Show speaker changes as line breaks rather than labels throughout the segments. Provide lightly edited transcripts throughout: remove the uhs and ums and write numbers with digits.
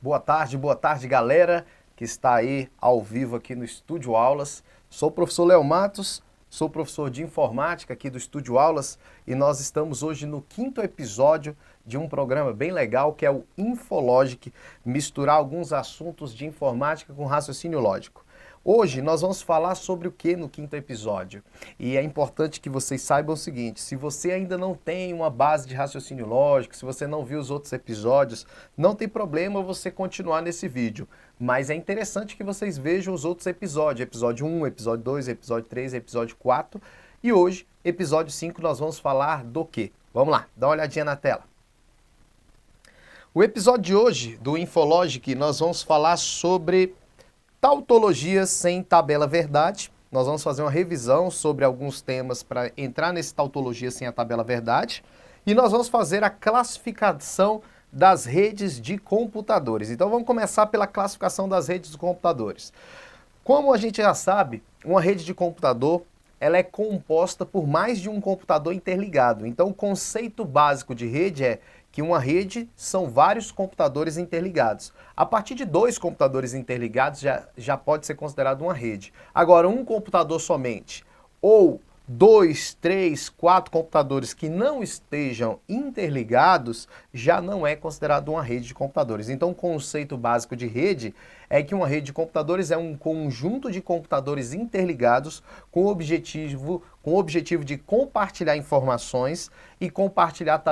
boa tarde, galera que está aí ao vivo aqui no Estúdio Aulas. Sou o professor Léo Matos, sou professor de informática aqui do Estúdio Aulas e nós estamos hoje no 5º episódio de um programa bem legal que é o Infologic, misturar alguns assuntos de informática com raciocínio lógico. Hoje nós vamos falar sobre o que no 5º episódio? E é importante que vocês saibam o seguinte, se você ainda não tem uma base de raciocínio lógico, se você não viu os outros episódios, não tem problema você continuar nesse vídeo. Mas é interessante que vocês vejam os outros episódios, episódio 1, episódio 2, episódio 3, episódio 4. E hoje, episódio 5, nós vamos falar do quê? Vamos lá, dá uma olhadinha na tela. O episódio de hoje do Infologic, nós vamos falar sobre tautologia sem tabela verdade. Nós vamos fazer uma revisão sobre alguns temas para entrar nesse tautologia sem a tabela verdade. E nós vamos fazer a classificação das redes de computadores. Então vamos começar pela classificação das redes de computadores. Como a gente já sabe, uma rede de computador ela é composta por mais de um computador interligado. Então o conceito básico de rede é que uma rede são vários computadores interligados. A partir de 2 computadores interligados já pode ser considerado uma rede. Agora, um computador somente ou 2, 3, 4 computadores que não estejam interligados já não é considerado uma rede de computadores. Então, o conceito básico de rede é que uma rede de computadores é um conjunto de computadores interligados com o objetivo de compartilhar informações e compartilhar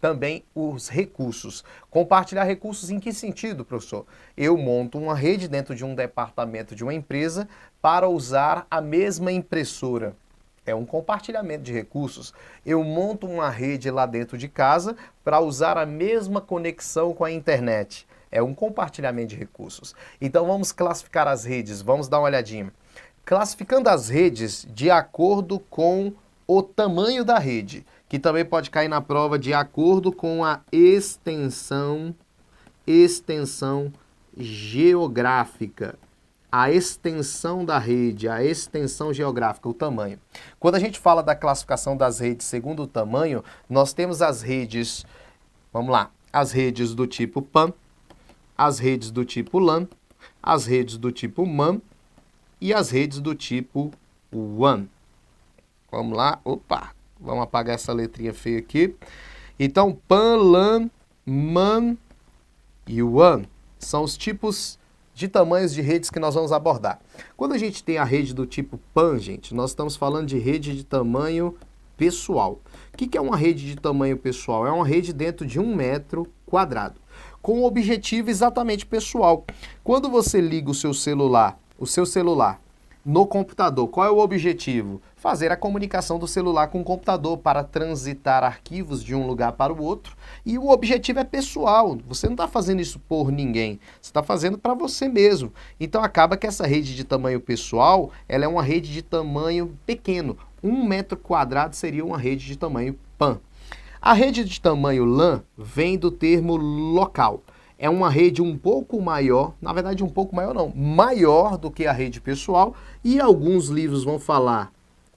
também os recursos. Compartilhar recursos em que sentido, professor? Eu monto uma rede dentro de um departamento de uma empresa para usar a mesma impressora. É um compartilhamento de recursos. Eu monto uma rede lá dentro de casa para usar a mesma conexão com a internet. É um compartilhamento de recursos. Então vamos classificar as redes, vamos dar uma olhadinha. Classificando as redes de acordo com o tamanho da rede, que também pode cair na prova de acordo com a extensão geográfica. A extensão da rede, a extensão geográfica, o tamanho. Quando a gente fala da classificação das redes segundo o tamanho, nós temos as redes, vamos lá, as redes do tipo PAN, as redes do tipo LAN, as redes do tipo MAN e as redes do tipo WAN. Vamos lá, opa, vamos apagar essa letrinha feia aqui. Então, PAN, LAN, MAN e WAN são os tipos de tamanhos de redes que nós vamos abordar. Quando a gente tem a rede do tipo PAN, gente, nós estamos falando de rede de tamanho pessoal. O que é uma rede de tamanho pessoal? É uma rede dentro de 1 metro quadrado, com o objetivo exatamente pessoal. Quando você liga o seu celular no computador, qual é o objetivo? Fazer a comunicação do celular com o computador para transitar arquivos de um lugar para o outro. E o objetivo é pessoal. Você não está fazendo isso por ninguém. Você está fazendo para você mesmo. Então acaba que essa rede de tamanho pessoal, ela é uma rede de tamanho pequeno. 1 metro quadrado seria uma rede de tamanho PAN. A rede de tamanho LAN vem do termo local. É uma rede um pouco maior, na verdade um pouco maior não, maior do que a rede pessoal, e alguns livros vão falar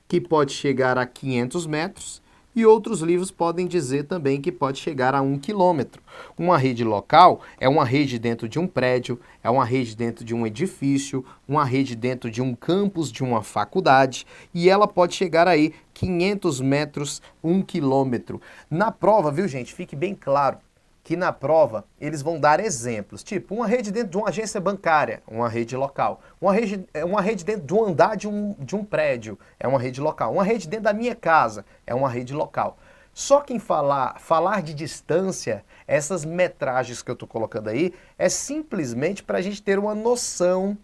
que pode chegar a 500 metros e outros livros podem dizer também que pode chegar a 1 quilômetro. Uma rede local é uma rede dentro de um prédio, é uma rede dentro de um edifício, uma rede dentro de um campus de uma faculdade e ela pode chegar aí 500 metros, 1 quilômetro. Na prova, viu gente, fique bem claro que na prova eles vão dar exemplos, tipo uma rede dentro de uma agência bancária, uma rede local, uma rede dentro de um andar de um prédio, é uma rede local, uma rede dentro da minha casa, é uma rede local. Só que em falar de distância, essas metragens que eu estou colocando aí, é simplesmente para a gente ter uma noção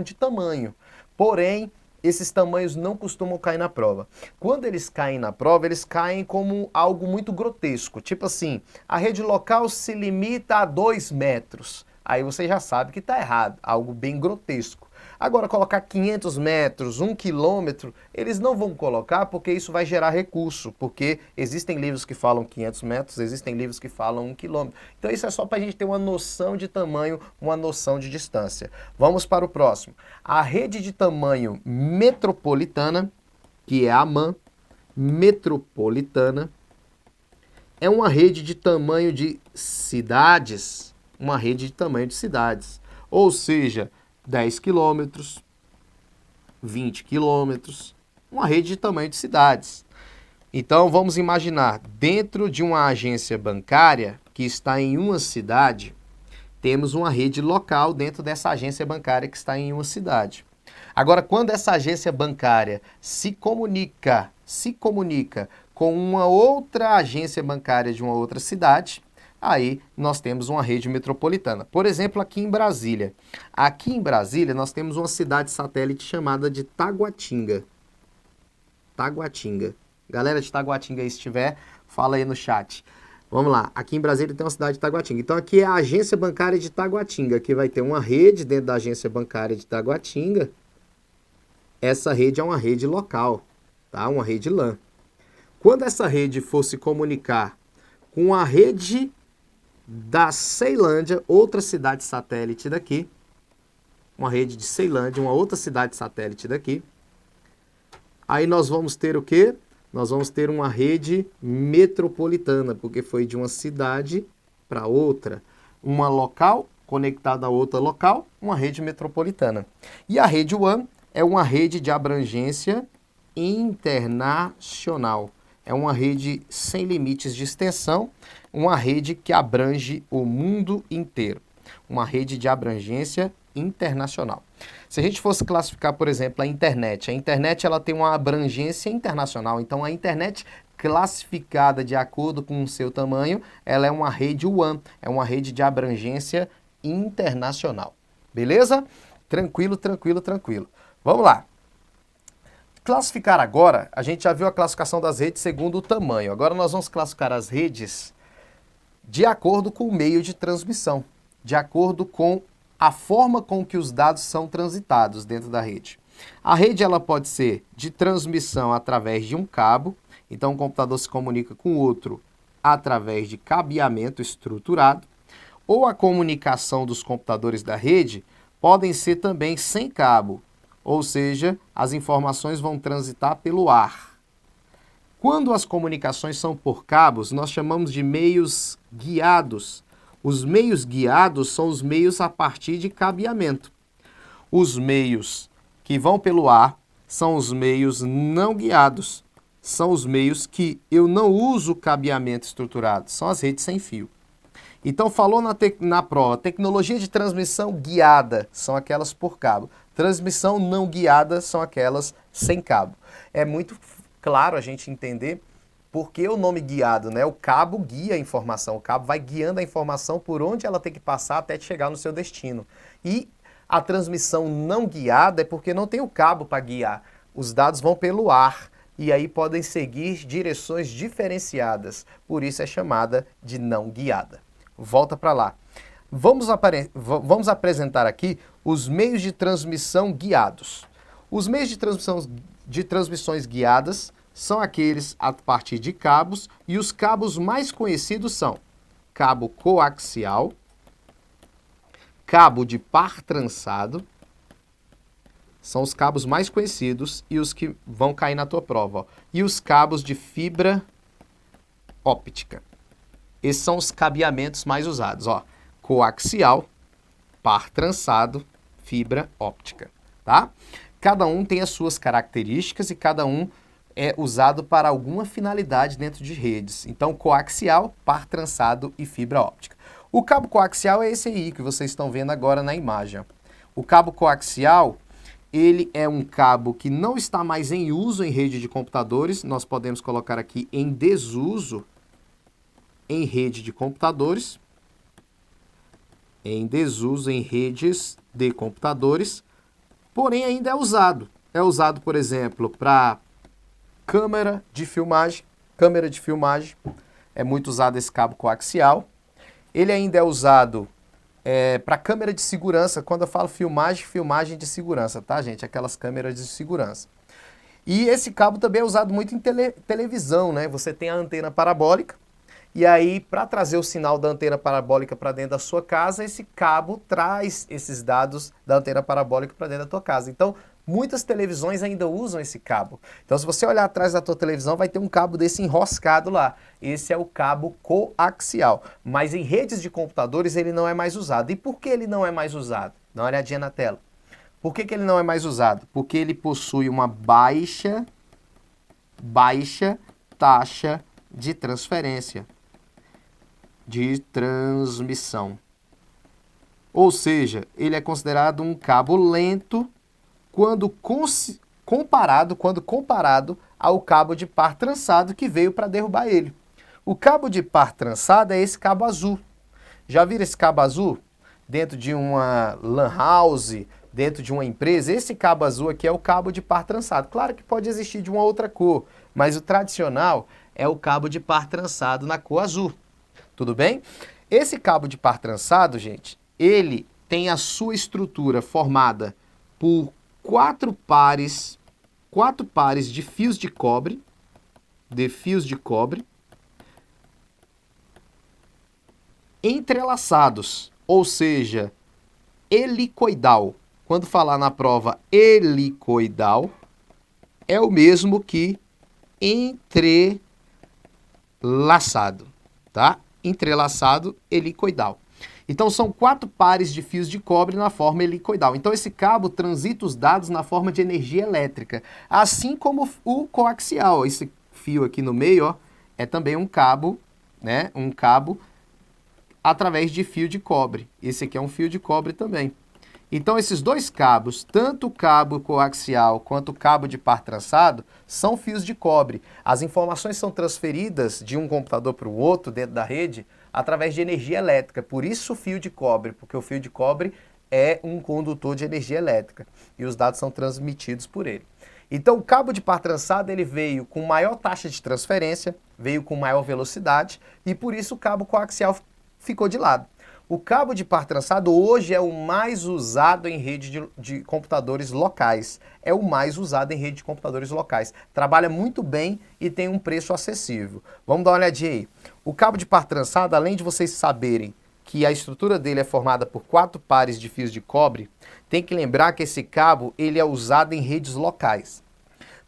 de tamanho. Porém, esses tamanhos não costumam cair na prova. Quando eles caem na prova, eles caem como algo muito grotesco. Tipo assim, a rede local se limita a 2 metros. Aí você já sabe que está errado, algo bem grotesco. Agora, colocar 500 metros, 1 quilômetro, eles não vão colocar porque isso vai gerar recurso, porque existem livros que falam 500 metros, existem livros que falam 1 quilômetro. Então isso é só para a gente ter uma noção de tamanho, uma noção de distância. Vamos para o próximo. A rede de tamanho metropolitana, que é a MAN, metropolitana, é uma rede de tamanho de cidades uma rede de tamanho de cidades. Ou seja, 10 quilômetros, 20 quilômetros, uma rede de tamanho de cidades. Então, vamos imaginar, dentro de uma agência bancária que está em uma cidade, temos uma rede local dentro dessa agência bancária que está em uma cidade. Agora, quando essa agência bancária se comunica com uma outra agência bancária de uma outra cidade, aí nós temos uma rede metropolitana. Por exemplo, aqui em Brasília. Aqui em Brasília, nós temos uma cidade satélite chamada de Taguatinga. Taguatinga. Galera de Taguatinga aí, se tiver, fala aí no chat. Vamos lá. Aqui em Brasília tem uma cidade de Taguatinga. Então, aqui é a agência bancária de Taguatinga. Aqui vai ter uma rede dentro da agência bancária de Taguatinga. Essa rede é uma rede local, tá? Uma rede LAN. Quando essa rede for se comunicar com a rede da Ceilândia, outra cidade satélite daqui, uma rede de Ceilândia, uma outra cidade satélite daqui, aí nós vamos ter o quê? Nós vamos ter uma rede metropolitana, porque foi de uma cidade para outra. Uma local conectada a outra local, uma rede metropolitana. E a rede WAN é uma rede de abrangência internacional. É uma rede sem limites de extensão, uma rede que abrange o mundo inteiro. Uma rede de abrangência internacional. Se a gente fosse classificar, por exemplo, a internet ela tem uma abrangência internacional. Então, a internet classificada de acordo com o seu tamanho, ela é uma rede WAN, é uma rede de abrangência internacional. Beleza? Tranquilo, tranquilo, tranquilo. Vamos lá. Classificar agora, a gente já viu a classificação das redes segundo o tamanho. Agora nós vamos classificar as redes de acordo com o meio de transmissão, de acordo com a forma com que os dados são transitados dentro da rede. A rede ela pode ser de transmissão através de um cabo, então o computador se comunica com o outro através de cabeamento estruturado, ou a comunicação dos computadores da rede podem ser também sem cabo, ou seja, as informações vão transitar pelo ar. Quando as comunicações são por cabos, nós chamamos de meios guiados. Os meios guiados são os meios a partir de cabeamento. Os meios que vão pelo ar são os meios não guiados. São os meios que eu não uso cabeamento estruturado, são as redes sem fio. Então, falou na prova, tecnologia de transmissão guiada são aquelas por cabo. Transmissão não guiada são aquelas sem cabo. É muito claro a gente entender por que o nome guiado, né? O cabo guia a informação, o cabo vai guiando a informação por onde ela tem que passar até chegar no seu destino. E a transmissão não guiada é porque não tem o cabo para guiar. Os dados vão pelo ar e aí podem seguir direções diferenciadas. Por isso é chamada de não guiada. Volta para lá. Vamos apresentar aqui os meios de transmissão guiados. Os meios de transmissões guiadas são aqueles a partir de cabos, e os cabos mais conhecidos são cabo coaxial, cabo de par trançado, são os cabos mais conhecidos e os que vão cair na tua prova, ó. E os cabos de fibra óptica. Esses são os cabeamentos mais usados, ó. Coaxial, par trançado, fibra óptica, tá? Cada um tem as suas características e cada um é usado para alguma finalidade dentro de redes. Então, coaxial, par trançado e fibra óptica. O cabo coaxial é esse aí que vocês estão vendo agora na imagem. O cabo coaxial, ele é um cabo que não está mais em uso em rede de computadores. Nós podemos colocar aqui em desuso em rede de computadores. Em desuso em redes de computadores. Porém, ainda é usado. É usado, por exemplo, para câmera de filmagem. Câmera de filmagem. É muito usado esse cabo coaxial. Ele ainda é usado para câmera de segurança. Quando eu falo filmagem, filmagem de segurança, tá, gente? Aquelas câmeras de segurança. E esse cabo também é usado muito em televisão, né? Você tem a antena parabólica. E aí, para trazer o sinal da antena parabólica para dentro da sua casa, esse cabo traz esses dados da antena parabólica para dentro da tua casa. Então, Muitas televisões ainda usam esse cabo. Então, se você olhar atrás da tua televisão, vai ter um cabo desse enroscado lá. Esse é o cabo coaxial. Mas em redes de computadores ele não é mais usado. E por que ele não é mais usado? Dá uma olhadinha na tela. Por que ele não é mais usado? Porque ele possui uma baixa taxa de transferência, de transmissão. Ou seja, ele é considerado um cabo lento quando comparado ao cabo de par trançado que veio para derrubar ele. O cabo de par trançado é esse cabo azul. Já viram esse cabo azul? Dentro de uma lan house, dentro de uma empresa, esse cabo azul aqui é o cabo de par trançado. Claro que pode existir de uma outra cor, mas o tradicional é o cabo de par trançado na cor azul. Tudo bem? Esse cabo de par trançado, gente, ele tem a sua estrutura formada por quatro pares de fios de cobre, entrelaçados, ou seja, helicoidal. Quando falar na prova helicoidal, é o mesmo que entrelaçado, tá? Entrelaçado, helicoidal. Então são quatro pares de fios de cobre na forma helicoidal. Então esse cabo transita os dados na forma de energia elétrica, assim como o coaxial. Esse fio aqui no meio, ó, é também um cabo, né? Um cabo através de fio de cobre. Esse aqui é um fio de cobre também. Então esses dois cabos, tanto o cabo coaxial quanto o cabo de par trançado, são fios de cobre. As informações são transferidas de um computador para o outro dentro da rede através de energia elétrica. Por isso o fio de cobre, porque o fio de cobre é um condutor de energia elétrica e os dados são transmitidos por ele. Então o cabo de par trançado ele veio com maior taxa de transferência, veio com maior velocidade e por isso o cabo coaxial ficou de lado. O cabo de par trançado hoje é o mais usado em rede de computadores locais. É o mais usado em rede de computadores locais. Trabalha muito bem e tem um preço acessível. Vamos dar uma olhadinha aí. O cabo de par trançado, além de vocês saberem que a estrutura dele é formada por quatro pares de fios de cobre, tem que lembrar que esse cabo ele é usado em redes locais.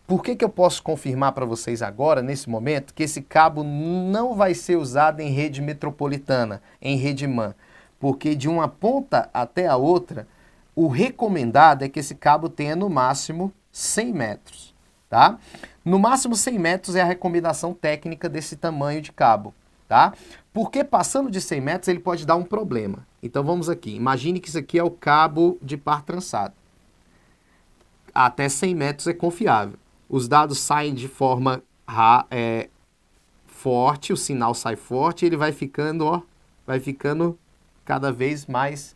Por que eu posso confirmar para vocês agora, nesse momento, que esse cabo não vai ser usado em rede metropolitana, em rede MAN? Porque de uma ponta até a outra, o recomendado é que esse cabo tenha no máximo 100 metros, tá? No máximo 100 metros é a recomendação técnica desse tamanho de cabo, tá? Porque passando de 100 metros ele pode dar um problema. Então vamos aqui, imagine que isso aqui é o cabo de par trançado. Até 100 metros é confiável. Os dados saem de forma forte, o sinal sai forte e ele vai ficando, ó, cada vez mais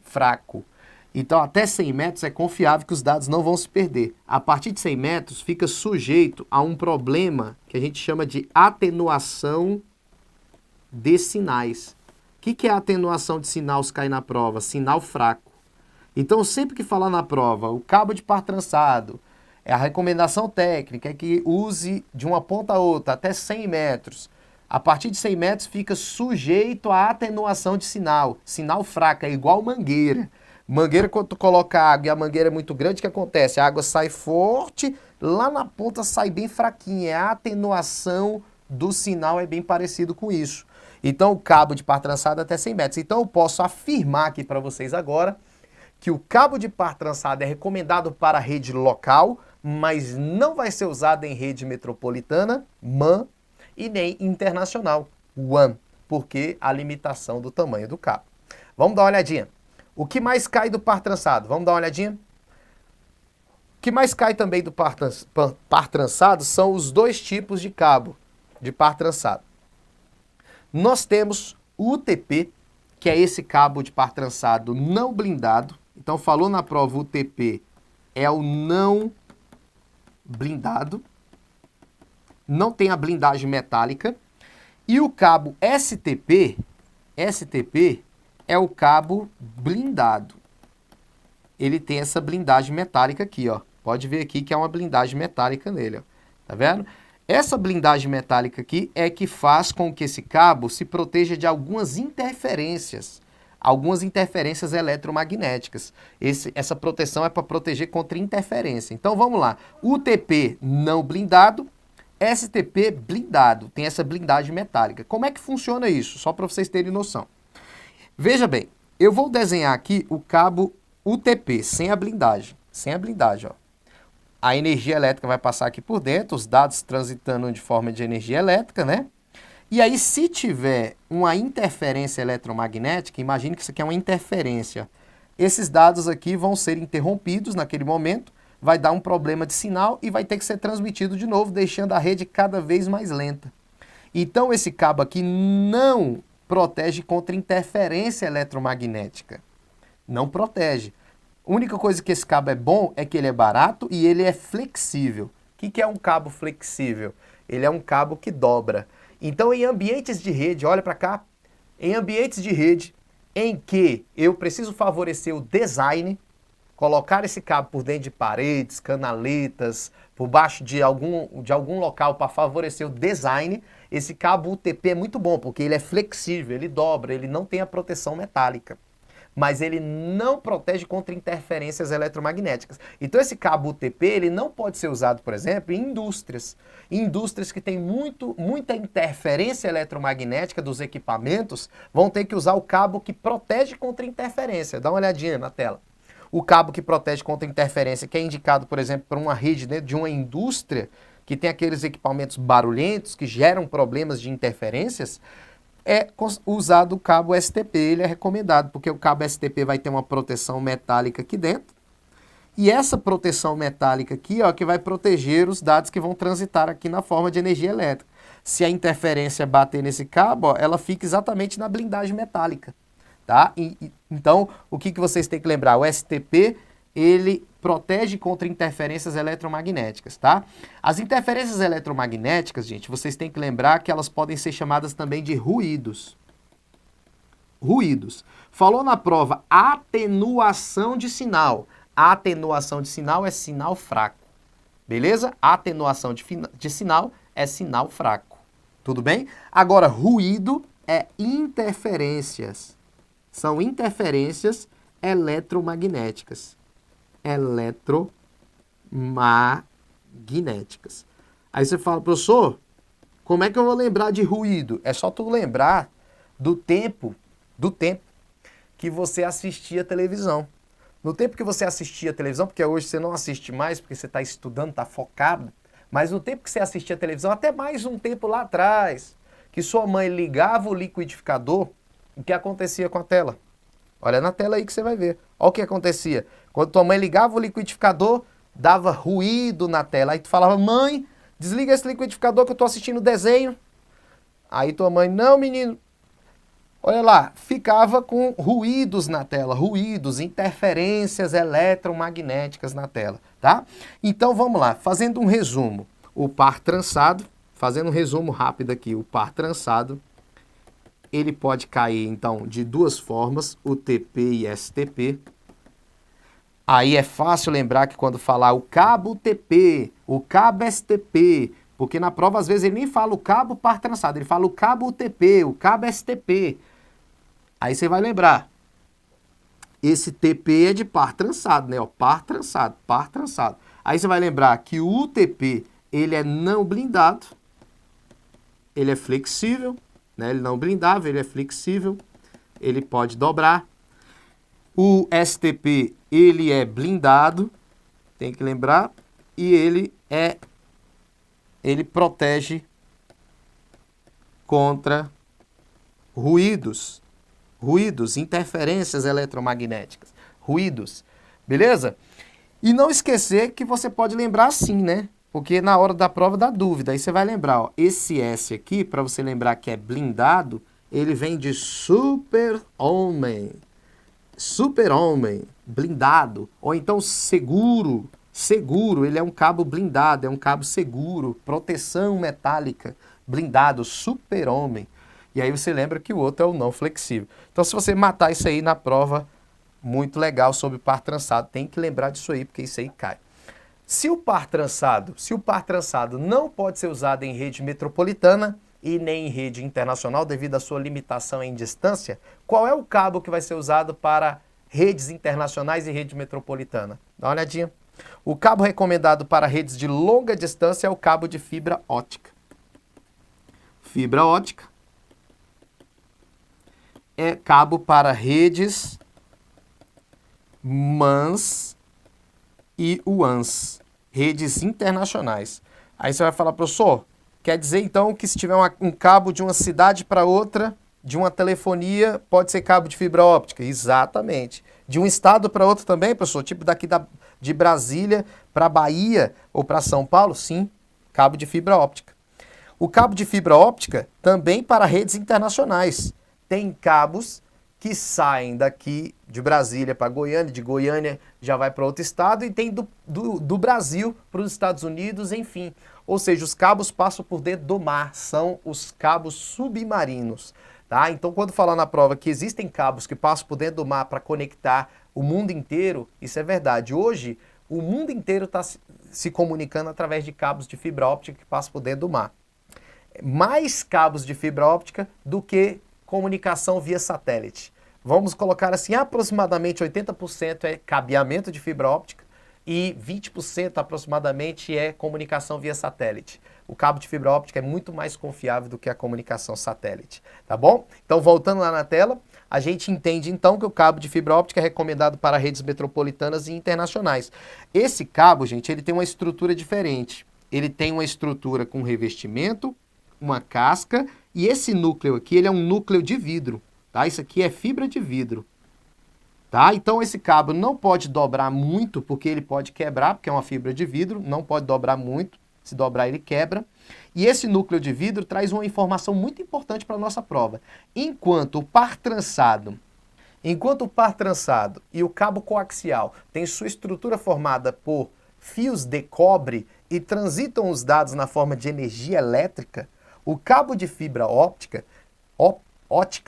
fraco. Então, até 100 metros é confiável que os dados não vão se perder. A partir de 100 metros, fica sujeito a um problema que a gente chama de atenuação de sinais. O que é a atenuação de sinal se cair na prova? Sinal fraco. Então, sempre que falar na prova, o cabo de par trançado, a recomendação técnica é que use de uma ponta a outra até 100 metros. A partir de 100 metros fica sujeito à atenuação de sinal. Sinal fraco, é igual mangueira. Mangueira, quando tu coloca água e a mangueira é muito grande, o que acontece? A água sai forte, lá na ponta sai bem fraquinha. A atenuação do sinal é bem parecido com isso. Então o cabo de par trançado até 100 metros. Então eu posso afirmar aqui para vocês agora que o cabo de par trançado é recomendado para a rede local, mas não vai ser usado em rede metropolitana, MAN, e nem internacional, WAN, porque a limitação do tamanho do cabo. Vamos dar uma olhadinha. O que mais cai do par trançado? Vamos dar uma olhadinha? O que mais cai também do par trançado são os dois tipos de cabo de par trançado. Nós temos o UTP, que é esse cabo de par trançado não blindado. Então, falou na prova UTP, é o não blindado. Não tem a blindagem metálica. E o cabo STP é o cabo blindado. Ele tem essa blindagem metálica aqui, ó. Pode ver aqui que é uma blindagem metálica nele, ó. Tá vendo? Essa blindagem metálica aqui é que faz com que esse cabo se proteja de algumas interferências. algumas interferências eletromagnéticas. Essa proteção é para proteger contra interferência. Então vamos lá, UTP não blindado, STP blindado, tem essa blindagem metálica. Como é que funciona isso? Só para vocês terem noção. Veja bem, eu vou desenhar aqui o cabo UTP, sem a blindagem, ó. A energia elétrica vai passar aqui por dentro, os dados transitando de forma de energia elétrica, né? E aí, se tiver uma interferência eletromagnética, imagine que isso aqui é uma interferência. Esses dados aqui vão ser interrompidos naquele momento, vai dar um problema de sinal e vai ter que ser transmitido de novo, deixando a rede cada vez mais lenta. Então, esse cabo aqui não protege contra interferência eletromagnética. Não protege. A única coisa que esse cabo é bom é que ele é barato e ele é flexível. O que é um cabo flexível? Ele é um cabo que dobra. Então, em ambientes de rede, olha para cá, em ambientes de rede em que eu preciso favorecer o design, colocar esse cabo por dentro de paredes, canaletas, por baixo de algum local para favorecer o design, esse cabo UTP é muito bom, porque ele é flexível, ele dobra, ele não tem a proteção metálica. Mas ele não protege contra interferências eletromagnéticas. Então esse cabo UTP ele não pode ser usado, por exemplo, em indústrias. Indústrias que têm muita interferência eletromagnética dos equipamentos vão ter que usar o cabo que protege contra interferência. Dá uma olhadinha na tela. O cabo que protege contra interferência, que é indicado, por exemplo, para uma rede dentro de uma indústria que tem aqueles equipamentos barulhentos que geram problemas de interferências, é usado o cabo STP, ele é recomendado, porque o cabo STP vai ter uma proteção metálica aqui dentro, e essa proteção metálica aqui, ó, que vai proteger os dados que vão transitar aqui na forma de energia elétrica. Se a interferência bater nesse cabo, ó, ela fica exatamente na blindagem metálica, tá? Então, o que vocês têm que lembrar? O STP, ele protege contra interferências eletromagnéticas, tá? As interferências eletromagnéticas, gente, vocês têm que lembrar que elas podem ser chamadas também de ruídos. Ruídos. Falou na prova atenuação de sinal. A atenuação de sinal é sinal fraco. Beleza? A atenuação de sinal é sinal fraco. Tudo bem? Agora, ruído é interferências. São interferências eletromagnéticas. Eletromagnéticas. Aí você fala, professor, como é que eu vou lembrar de ruído? É só tu lembrar do tempo que você assistia televisão. No tempo que você assistia televisão, porque hoje você não assiste mais, porque você está estudando, está focado, mas no tempo que você assistia televisão, até mais um tempo lá atrás, que sua mãe ligava o liquidificador, o que acontecia com a tela? Olha na tela aí que você vai ver. Olha o que acontecia. Quando tua mãe ligava o liquidificador, dava ruído na tela. Aí tu falava, mãe, desliga esse liquidificador que eu tô assistindo desenho. Aí tua mãe, não menino. Olha lá, ficava com ruídos na tela, ruídos, interferências eletromagnéticas na tela, tá? Então vamos lá, fazendo um resumo. O par trançado, fazendo um resumo rápido aqui, o par trançado, ele pode cair, então, de duas formas, UTP e STP. Aí é fácil lembrar que quando falar o cabo UTP, o cabo STP, porque na prova, às vezes, ele nem fala o cabo par trançado, ele fala o cabo UTP, o cabo STP. Aí você vai lembrar, esse TP é de par trançado, né? Ó, par trançado, par trançado. Aí você vai lembrar que o UTP, ele é não blindado, ele é flexível, né? Ele não blindável, ele é flexível, ele pode dobrar. O STP, ele é blindado, tem que lembrar, e ele protege contra ruídos, interferências eletromagnéticas, ruídos, beleza? E não esquecer que você pode lembrar assim, né? Porque na hora da prova dá dúvida. Aí você vai lembrar, ó, esse S aqui, para você lembrar que é blindado, ele vem de super-homem. Super-homem, blindado. Ou então seguro. Seguro, ele é um cabo blindado, é um cabo seguro. Proteção metálica, blindado, super-homem. E aí você lembra que o outro é o não flexível. Então se você matar isso aí na prova, muito legal sobre par trançado. Tem que lembrar disso aí, porque isso aí cai. Se o par trançado não pode ser usado em rede metropolitana, e nem em rede internacional devido à sua limitação em distância, qual é o cabo que vai ser usado para redes internacionais e rede metropolitana? Dá uma olhadinha. O cabo recomendado para redes de longa distância é o cabo de fibra ótica. Fibra ótica é cabo para redes MANs e WANs, redes internacionais. Aí você vai falar, professor, quer dizer então que se tiver um cabo de uma cidade para outra, de uma telefonia, pode ser cabo de fibra óptica? Exatamente. De um estado para outro também, professor? Tipo daqui de Brasília para Bahia ou para São Paulo? Sim, cabo de fibra óptica. O cabo de fibra óptica também para redes internacionais. Tem cabos que saem daqui de Brasília para Goiânia, de Goiânia já vai para outro estado, e tem do Brasil para os Estados Unidos, enfim. Ou seja, os cabos passam por dentro do mar, são os cabos submarinos. Tá? Então, quando falar na prova que existem cabos que passam por dentro do mar para conectar o mundo inteiro, isso é verdade. Hoje, o mundo inteiro está se comunicando através de cabos de fibra óptica que passam por dentro do mar. Mais cabos de fibra óptica do que comunicação via satélite. Vamos colocar assim, aproximadamente 80% é cabeamento de fibra óptica e 20% aproximadamente é comunicação via satélite. O cabo de fibra óptica é muito mais confiável do que a comunicação satélite, tá bom? Então, voltando lá na tela, a gente entende então que o cabo de fibra óptica é recomendado para redes metropolitanas e internacionais. Esse cabo, gente, ele tem uma estrutura diferente. Ele tem uma estrutura com revestimento, uma casca, e esse núcleo aqui, ele é um núcleo de vidro, tá? Isso aqui é fibra de vidro, tá? Então esse cabo não pode dobrar muito, porque ele pode quebrar, porque é uma fibra de vidro, não pode dobrar muito, se dobrar ele quebra. E esse núcleo de vidro traz uma informação muito importante para a nossa prova. Enquanto o par trançado e o cabo coaxial tem sua estrutura formada por fios de cobre e transitam os dados na forma de energia elétrica, o cabo de fibra óptica,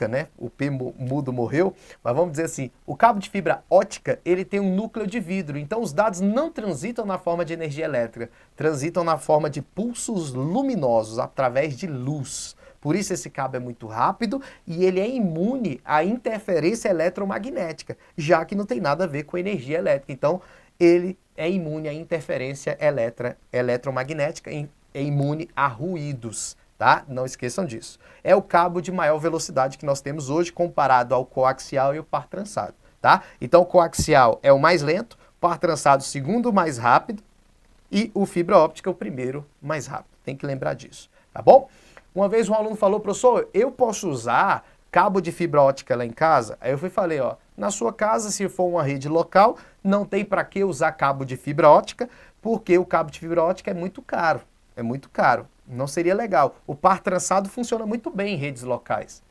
né? O P mudo morreu, mas vamos dizer assim, o cabo de fibra ótica, ele tem um núcleo de vidro, então os dados não transitam na forma de energia elétrica, transitam na forma de pulsos luminosos, através de luz. Por isso esse cabo é muito rápido e ele é imune à interferência eletromagnética, já que não tem nada a ver com energia elétrica. Então, ele é imune à interferência eletromagnética, é imune a ruídos. Tá? Não esqueçam disso. É o cabo de maior velocidade que nós temos hoje comparado ao coaxial e o par trançado. Tá? Então o coaxial é o mais lento, o par trançado o segundo mais rápido e o fibra óptica o primeiro mais rápido. Tem que lembrar disso. Tá bom? Uma vez um aluno falou, professor, eu posso usar cabo de fibra óptica lá em casa? Aí eu falei, ó, na sua casa, se for uma rede local, não tem para que usar cabo de fibra óptica, porque o cabo de fibra óptica é muito caro. É muito caro. Não seria legal. O par trançado funciona muito bem em redes locais.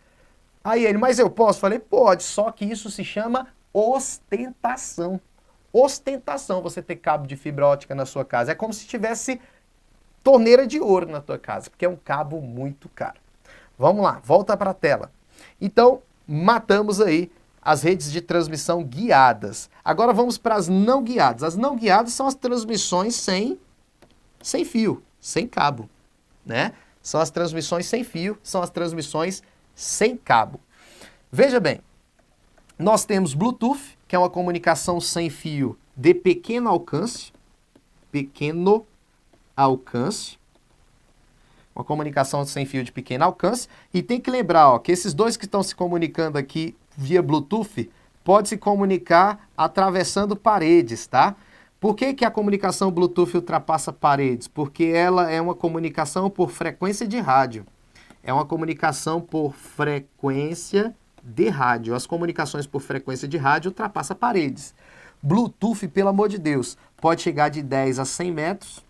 Aí ele, mas eu posso? Falei, pode, só que isso se chama ostentação. Ostentação você ter cabo de fibra óptica na sua casa. É como se tivesse torneira de ouro na tua casa, porque é um cabo muito caro. Vamos lá, volta para a tela. Então, matamos aí as redes de transmissão guiadas. Agora vamos para as não guiadas. As não guiadas são as transmissões sem fio, sem cabo, né? São as transmissões sem fio, são as transmissões sem cabo. Veja bem, nós temos Bluetooth, que é uma comunicação sem fio de pequeno alcance, uma comunicação sem fio de pequeno alcance, e tem que lembrar, ó, que esses dois que estão se comunicando aqui via Bluetooth, pode se comunicar atravessando paredes, tá? Por que a comunicação Bluetooth ultrapassa paredes? Porque ela é uma comunicação por frequência de rádio. É uma comunicação por frequência de rádio. As comunicações por frequência de rádio ultrapassam paredes. Bluetooth, pelo amor de Deus, pode chegar de 10 a 100 metros.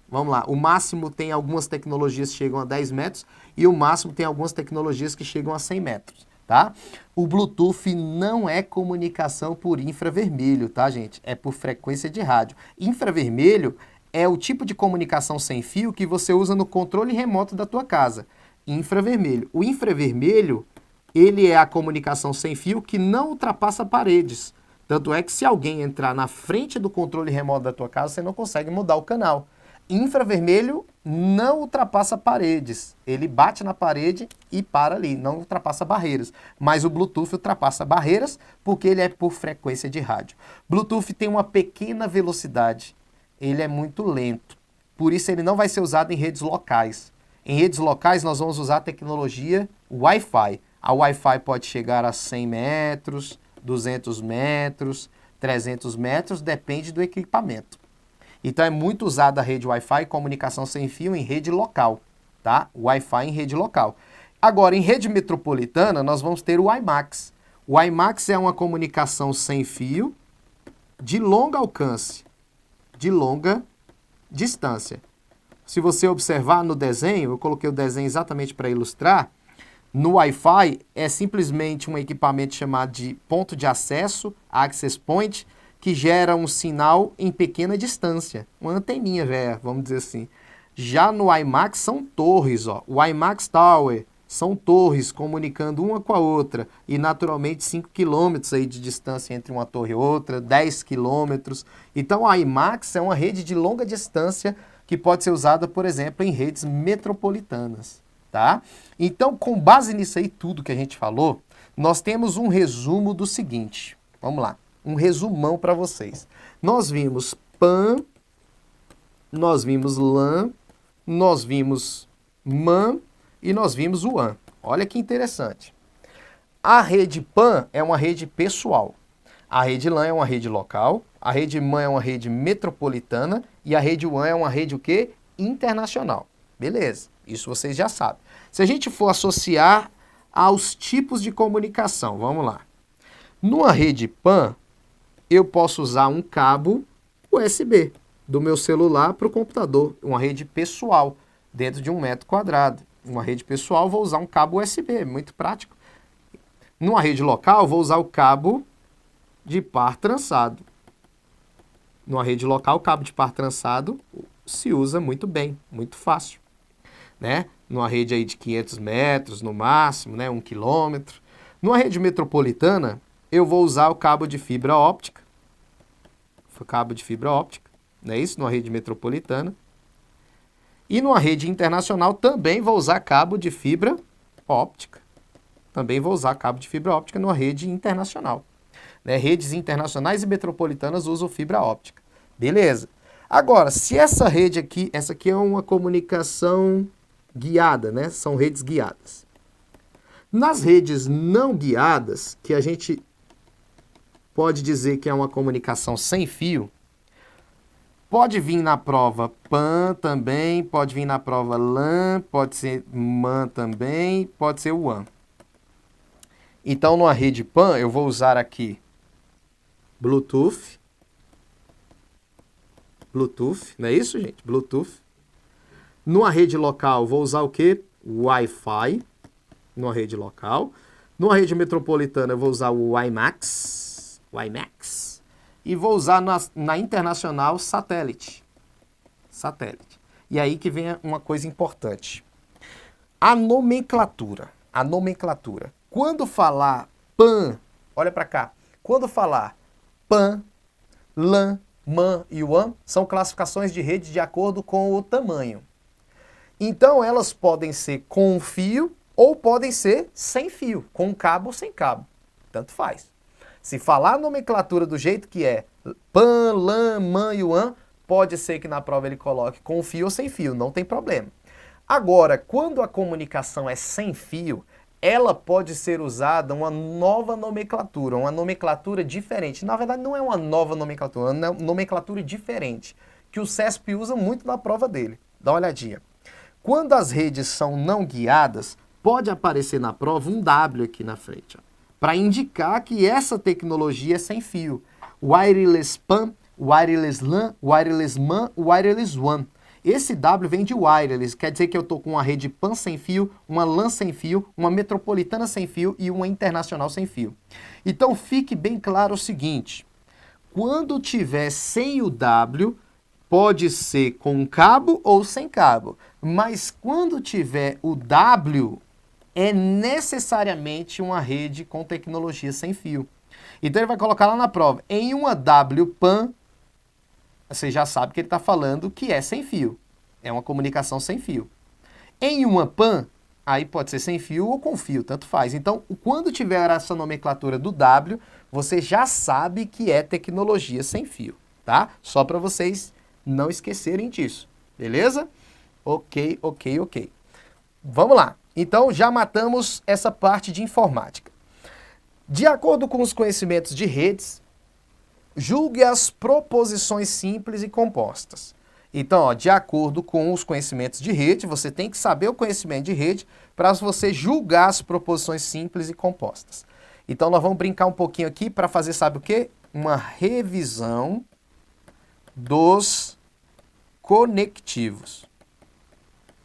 Vamos lá, o máximo tem algumas tecnologias que chegam a 10 metros e o máximo tem algumas tecnologias que chegam a 100 metros. Tá? O Bluetooth não é comunicação por infravermelho, tá, gente? É por frequência de rádio. Infravermelho é o tipo de comunicação sem fio que você usa no controle remoto da tua casa. Infravermelho. O infravermelho, ele é a comunicação sem fio que não ultrapassa paredes. Tanto é que se alguém entrar na frente do controle remoto da tua casa, você não consegue mudar o canal. Infravermelho não ultrapassa paredes. Ele bate na parede e para ali, não ultrapassa barreiras. Mas o Bluetooth ultrapassa barreiras porque ele é por frequência de rádio. Bluetooth tem uma pequena velocidade. Ele é muito lento. Por isso ele não vai ser usado em redes locais. Em redes locais nós vamos usar a tecnologia Wi-Fi. A Wi-Fi pode chegar a 100 metros, 200 metros, 300 metros, depende do equipamento. Então é muito usada a rede Wi-Fi, comunicação sem fio em rede local, tá? Wi-Fi em rede local. Agora, em rede metropolitana, nós vamos ter o WiMAX. O WiMAX é uma comunicação sem fio de longo alcance, de longa distância. Se você observar no desenho, eu coloquei o desenho exatamente para ilustrar, no Wi-Fi é simplesmente um equipamento chamado de ponto de acesso, access point, que gera um sinal em pequena distância, uma anteninha velha, vamos dizer assim. Já no WiMAX são torres, ó. O WiMAX Tower são torres comunicando uma com a outra e naturalmente 5 km aí de distância entre uma torre e outra, 10 km. Então o WiMAX é uma rede de longa distância que pode ser usada, por exemplo, em redes metropolitanas, tá? Então, com base nisso aí tudo que a gente falou, nós temos um resumo do seguinte. Vamos lá. Um resumão para vocês. Nós vimos PAN, nós vimos LAN, nós vimos MAN e nós vimos WAN. Olha que interessante. A rede PAN é uma rede pessoal. A rede LAN é uma rede local. A rede MAN é uma rede metropolitana. E a rede WAN é uma rede o quê? Internacional. Beleza, isso vocês já sabem. Se a gente for associar aos tipos de comunicação, vamos lá. Numa rede PAN, eu posso usar um cabo USB do meu celular para o computador, uma rede pessoal, dentro de 1 metro quadrado. Uma rede pessoal, vou usar um cabo USB, muito prático. Numa rede local, vou usar o cabo de par trançado. Numa rede local, o cabo de par trançado se usa muito bem, muito fácil, né? Numa rede aí de 500 metros no máximo, né? 1 quilômetro. Numa rede metropolitana, eu vou usar o cabo de fibra óptica. Cabo de fibra óptica, não é isso? Numa rede metropolitana. E numa rede internacional também vou usar cabo de fibra óptica. Também vou usar cabo de fibra óptica numa rede internacional. Né? Redes internacionais e metropolitanas usam fibra óptica. Beleza. Agora, se essa rede aqui, essa aqui é uma comunicação guiada, né? São redes guiadas. Nas redes não guiadas, que a gente pode dizer que é uma comunicação sem fio, pode vir na prova PAN também, pode vir na prova LAN, pode ser MAN também, pode ser WAN. Então, numa rede PAN, eu vou usar aqui Bluetooth, não é isso, gente? Bluetooth. Numa rede local, vou usar o quê? Wi-Fi, numa rede local. Numa rede metropolitana, eu vou usar o WiMAX. E vou usar na internacional satélite. E aí que vem uma coisa importante. A nomenclatura. Quando falar PAN, olha para cá. Quando falar PAN, LAN, MAN e WAN, são classificações de rede de acordo com o tamanho. Então elas podem ser com fio ou podem ser sem fio, com cabo ou sem cabo. Tanto faz. Se falar a nomenclatura do jeito que é PAN, LAN, MAN e WAN, pode ser que na prova ele coloque com fio ou sem fio, não tem problema. Agora, quando a comunicação é sem fio, ela pode ser usada uma nova nomenclatura, uma nomenclatura diferente. Na verdade, não é uma nova nomenclatura, é uma nomenclatura diferente, que o CESP usa muito na prova dele. Dá uma olhadinha. Quando as redes são não guiadas, pode aparecer na prova um W aqui na frente, para indicar que essa tecnologia é sem fio. Wireless PAN, Wireless LAN, Wireless MAN, Wireless WAN. Esse W vem de wireless, quer dizer que eu estou com uma rede PAN sem fio, uma LAN sem fio, uma metropolitana sem fio e uma internacional sem fio. Então fique bem claro o seguinte, quando tiver sem o W, pode ser com cabo ou sem cabo, mas quando tiver o W, é necessariamente uma rede com tecnologia sem fio. Então ele vai colocar lá na prova, em uma WPAN, você já sabe que ele está falando que é sem fio. É uma comunicação sem fio. Em uma PAN, aí pode ser sem fio ou com fio, tanto faz. Então, quando tiver essa nomenclatura do W, você já sabe que é tecnologia sem fio, tá? Só para vocês não esquecerem disso, beleza? Ok. Vamos lá. Então, já matamos essa parte de informática. De acordo com os conhecimentos de redes, julgue as proposições simples e compostas. Então, ó, de acordo com os conhecimentos de rede, você tem que saber o conhecimento de rede para você julgar as proposições simples e compostas. Então, nós vamos brincar um pouquinho aqui para fazer, sabe o quê? Uma revisão dos conectivos.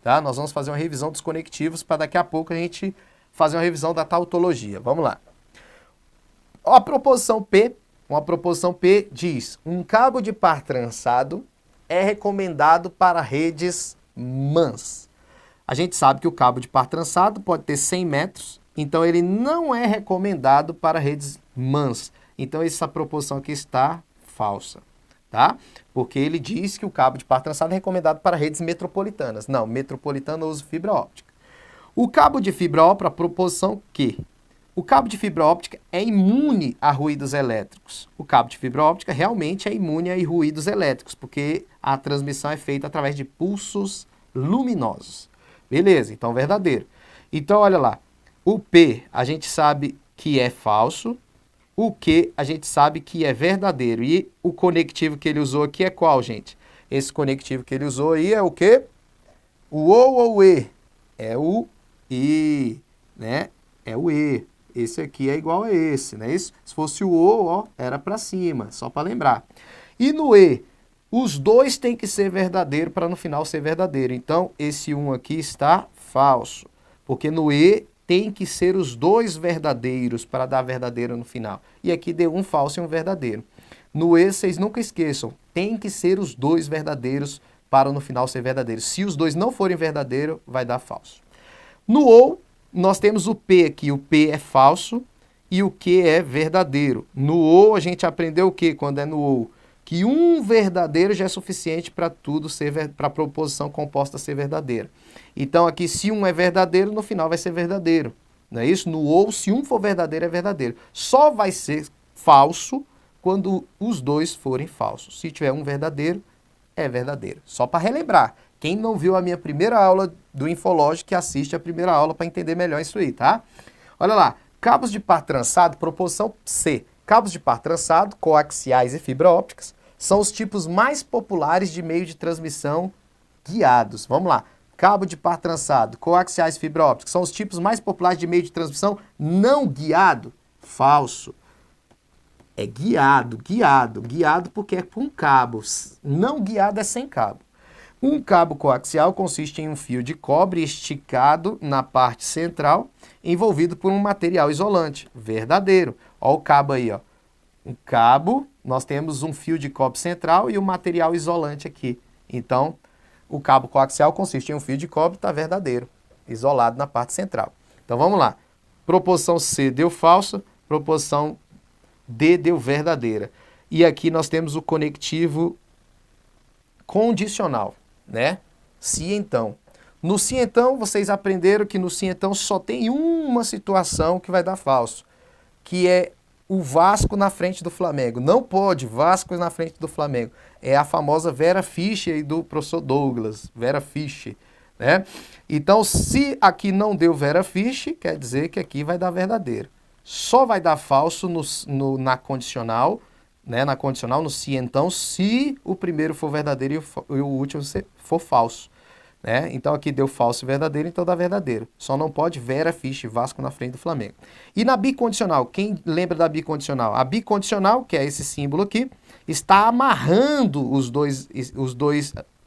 Tá? Nós vamos fazer uma revisão dos conectivos para daqui a pouco a gente fazer uma revisão da tautologia. Vamos lá. A proposição P, uma proposição P diz: um cabo de par trançado é recomendado para redes MANs. A gente sabe que o cabo de par trançado pode ter 100 metros, então ele não é recomendado para redes MANs. Então essa proposição aqui está falsa, tá? Porque ele diz que o cabo de par trançado é recomendado para redes metropolitanas. Não, metropolitana usa fibra óptica. O cabo de fibra óptica, a proposição Q. O cabo de fibra óptica é imune a ruídos elétricos. O cabo de fibra óptica realmente é imune a ruídos elétricos, porque a transmissão é feita através de pulsos luminosos. Beleza, então verdadeiro. Então, olha lá, o P a gente sabe que é falso, o Q a gente sabe que é verdadeiro. E o conectivo que ele usou aqui é qual, gente? Esse conectivo que ele usou aí é o quê? O O ou o E? É o I, né? É o E. Esse aqui é igual a esse, não é isso? Se fosse o O, ó, era para cima, só para lembrar. E no E, os dois têm que ser verdadeiro para no final ser verdadeiro. Então, esse 1 aqui está falso, porque no E tem que ser os dois verdadeiros para dar verdadeiro no final. E aqui deu um falso e um verdadeiro. No E, vocês nunca esqueçam, tem que ser os dois verdadeiros para no final ser verdadeiro. Se os dois não forem verdadeiros, vai dar falso. No OU, nós temos o P aqui, o P é falso e o Q é verdadeiro. No OU, a gente aprendeu o quê quando é no OU? Que um verdadeiro já é suficiente para tudo ser, para a proposição composta ser verdadeira. Então aqui, se um é verdadeiro, no final vai ser verdadeiro. Não é isso? No OU, se um for verdadeiro, é verdadeiro. Só vai ser falso quando os dois forem falsos. Se tiver um verdadeiro, é verdadeiro. Só para relembrar. Quem não viu a minha primeira aula do Infológico, que assiste a primeira aula para entender melhor isso aí, tá? Olha lá, cabos de par trançado, proposição C. Cabos de par trançado, coaxiais e fibra ópticas, são os tipos mais populares de meio de transmissão guiados. Vamos lá. Cabo de par trançado, coaxiais e fibra óptica, são os tipos mais populares de meio de transmissão não guiado? Falso. É guiado porque é com cabos. Não guiado é sem cabo. Um cabo coaxial consiste em um fio de cobre esticado na parte central, envolvido por um material isolante. Verdadeiro. Olha o cabo aí, ó. Um cabo, nós temos um fio de cobre central e o material isolante aqui. Então, o cabo coaxial consiste em um fio de cobre, está verdadeiro, isolado na parte central. Então, vamos lá. Proposição C deu falsa, proposição D deu verdadeira. E aqui nós temos o conectivo condicional, né? Se então. No se então, vocês aprenderam que no se então só tem uma situação que vai dar falso, que é o Vasco na frente do Flamengo. Não pode Vasco na frente do Flamengo. É a famosa Vera Fischer do professor Douglas, Vera Fischer, né? Então, se aqui não deu Vera Fischer, quer dizer que aqui vai dar verdadeiro. Só vai dar falso na condicional, né? Na condicional, no se então, se o primeiro for verdadeiro e o último for falso. Né? Então aqui deu falso e verdadeiro, então dá verdadeiro. Só não pode Vera Fischer, Vasco na frente do Flamengo. E na bicondicional, quem lembra da bicondicional? A bicondicional, que é esse símbolo aqui, está amarrando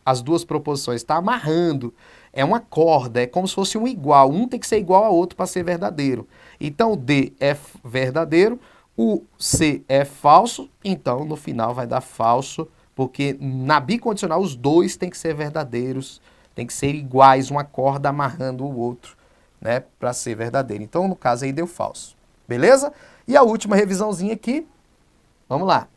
as duas proposições, está amarrando. É uma corda, é como se fosse um igual. Um tem que ser igual ao outro para ser verdadeiro. Então o D é verdadeiro, o C é falso, então no final vai dar falso, porque na bicondicional os dois têm que ser verdadeiros. Tem que ser iguais, uma corda amarrando o outro, né, para ser verdadeiro. Então, no caso aí, deu falso. Beleza? E a última revisãozinha aqui, vamos lá.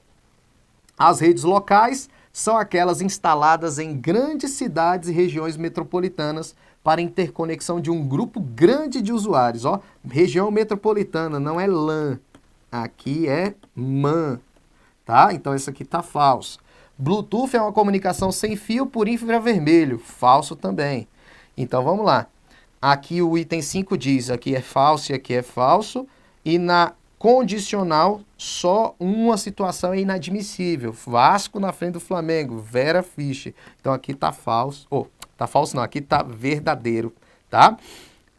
As redes locais são aquelas instaladas em grandes cidades e regiões metropolitanas para interconexão de um grupo grande de usuários. Ó, região metropolitana, não é LAN, aqui é MAN, tá? Então isso aqui tá falso. Bluetooth é uma comunicação sem fio por infravermelho, falso também. Então vamos lá. Aqui o item 5 diz, aqui é falso e aqui é falso, e na condicional só uma situação é inadmissível. Vasco na frente do Flamengo, Vera Fischer. Então aqui tá falso, tá falso não, aqui tá verdadeiro, tá?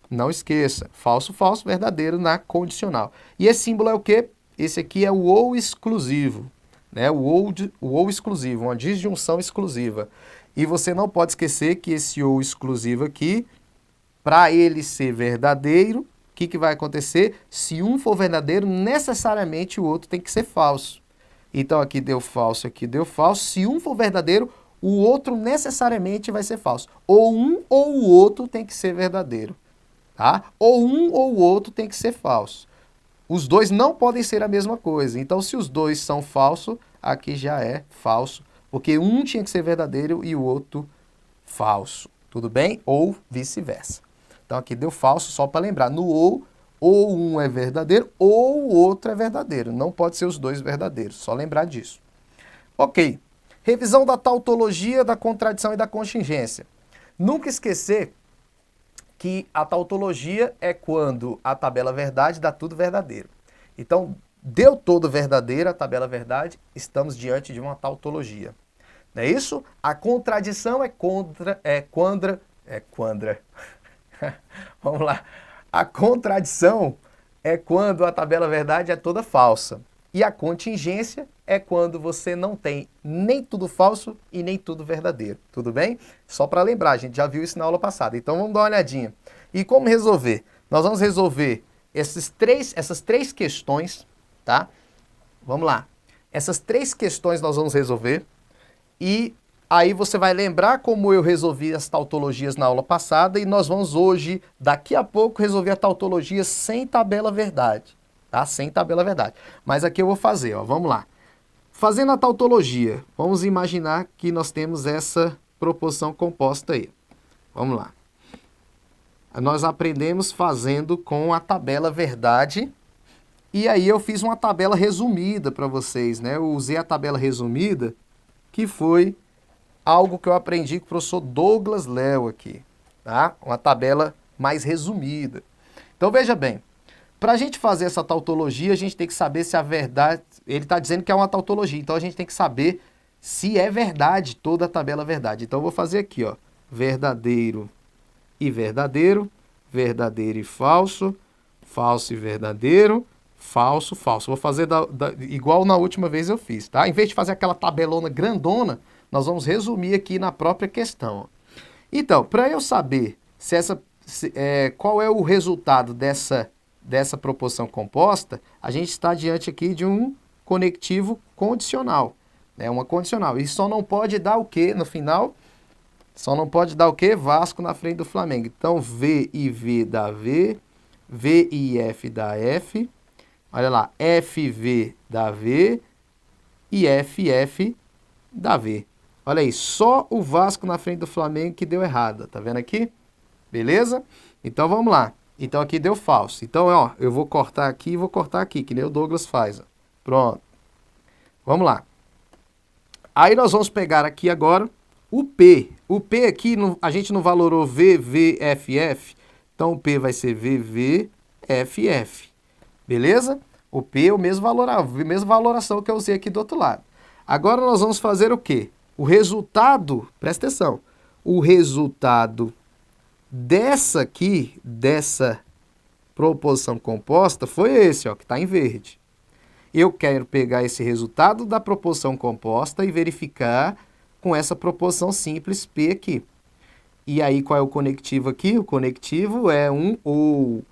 Não esqueça, falso, falso, verdadeiro na condicional. E esse símbolo é o quê? Esse aqui é o ou exclusivo, né? O ou exclusivo, uma disjunção exclusiva. E você não pode esquecer que esse ou exclusivo aqui, para ele ser verdadeiro, o que vai acontecer? Se um for verdadeiro, necessariamente o outro tem que ser falso. Então aqui deu falso, aqui deu falso. Se um for verdadeiro, o outro necessariamente vai ser falso. Ou um ou o outro tem que ser verdadeiro. Tá? Ou um ou o outro tem que ser falso. Os dois não podem ser a mesma coisa. Então, se os dois são falsos, aqui já é falso, porque um tinha que ser verdadeiro e o outro falso. Tudo bem? Ou vice-versa. Então, aqui deu falso só para lembrar. No ou um é verdadeiro ou o outro é verdadeiro. Não pode ser os dois verdadeiros. Só lembrar disso. Ok. Revisão da tautologia, da contradição e da contingência. Nunca esquecer que a tautologia é quando a tabela verdade dá tudo verdadeiro. Então, deu todo verdadeiro a tabela verdade, estamos diante de uma tautologia. Não é isso? A contradição é quando... Vamos lá. A contradição é quando a tabela verdade é toda falsa. E a contingência é quando você não tem nem tudo falso e nem tudo verdadeiro. Tudo bem? Só para lembrar, a gente já viu isso na aula passada. Então vamos dar uma olhadinha. E como resolver? Nós vamos resolver essas três questões, tá? Vamos lá. Essas três questões nós vamos resolver. E aí você vai lembrar como eu resolvi as tautologias na aula passada. E nós vamos hoje, daqui a pouco, resolver a tautologia sem tabela verdade. Tá? Sem tabela verdade. Mas aqui eu vou fazer, ó. Vamos lá. Fazendo a tautologia, vamos imaginar que nós temos essa proposição composta aí. Vamos lá. Nós aprendemos fazendo com a tabela verdade. E aí eu fiz uma tabela resumida para vocês, né? Eu usei a tabela resumida, que foi algo que eu aprendi com o professor Douglas Léo aqui. Tá? Uma tabela mais resumida. Então veja bem. Para a gente fazer essa tautologia, a gente tem que saber se a verdade... Ele está dizendo que é uma tautologia, então a gente tem que saber se é verdade toda a tabela verdade. Então eu vou fazer aqui, ó, verdadeiro e verdadeiro, verdadeiro e falso, falso e verdadeiro, falso, falso. Vou fazer igual na última vez eu fiz, tá? Em vez de fazer aquela tabelona grandona, nós vamos resumir aqui na própria questão. Então, para eu saber qual é o resultado dessa proposição composta, a gente está diante aqui de um conectivo condicional, né? Uma condicional. E só não pode dar o quê no final? Só não pode dar o quê? Vasco na frente do Flamengo. Então, V e V dá V, V e F dá F, olha lá, FV dá V e FF dá V. Olha aí, só o Vasco na frente do Flamengo que deu errado, tá vendo aqui? Beleza? Então, vamos lá. Então, aqui deu falso. Então, ó, eu vou cortar aqui e vou cortar aqui, que nem o Douglas faz. Ó. Pronto. Vamos lá. Aí, nós vamos pegar aqui agora o P. O P aqui, a gente não valorou VVFF. Então, o P vai ser VVFF. Beleza? O P é a mesma valoração que eu usei aqui do outro lado. Agora, nós vamos fazer o quê? O resultado, presta atenção, o resultado dessa proposição composta foi esse, ó, que está em verde. Eu quero pegar esse resultado da proposição composta e verificar com essa proposição simples P aqui. E aí, qual é o conectivo aqui? O conectivo é um ou.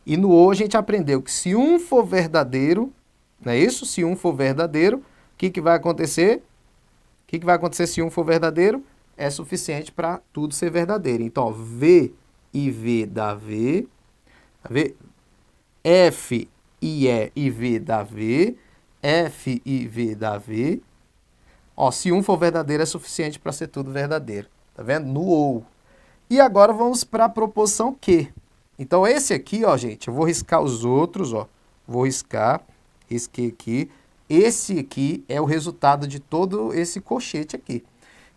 E no ou a gente aprendeu que se um for verdadeiro, não é isso? Se um for verdadeiro, o que vai acontecer? O que vai acontecer se um for verdadeiro? É suficiente para tudo ser verdadeiro. Então, ó, V e V dá V, F e E e V dá V, F e V dá V. Ó, se um for verdadeiro é suficiente para ser tudo verdadeiro. Tá vendo? No ou. E agora vamos para a proposição que. Então esse aqui, ó, gente, eu vou riscar os outros, ó. Vou riscar, risquei aqui. Esse aqui é o resultado de todo esse colchete aqui.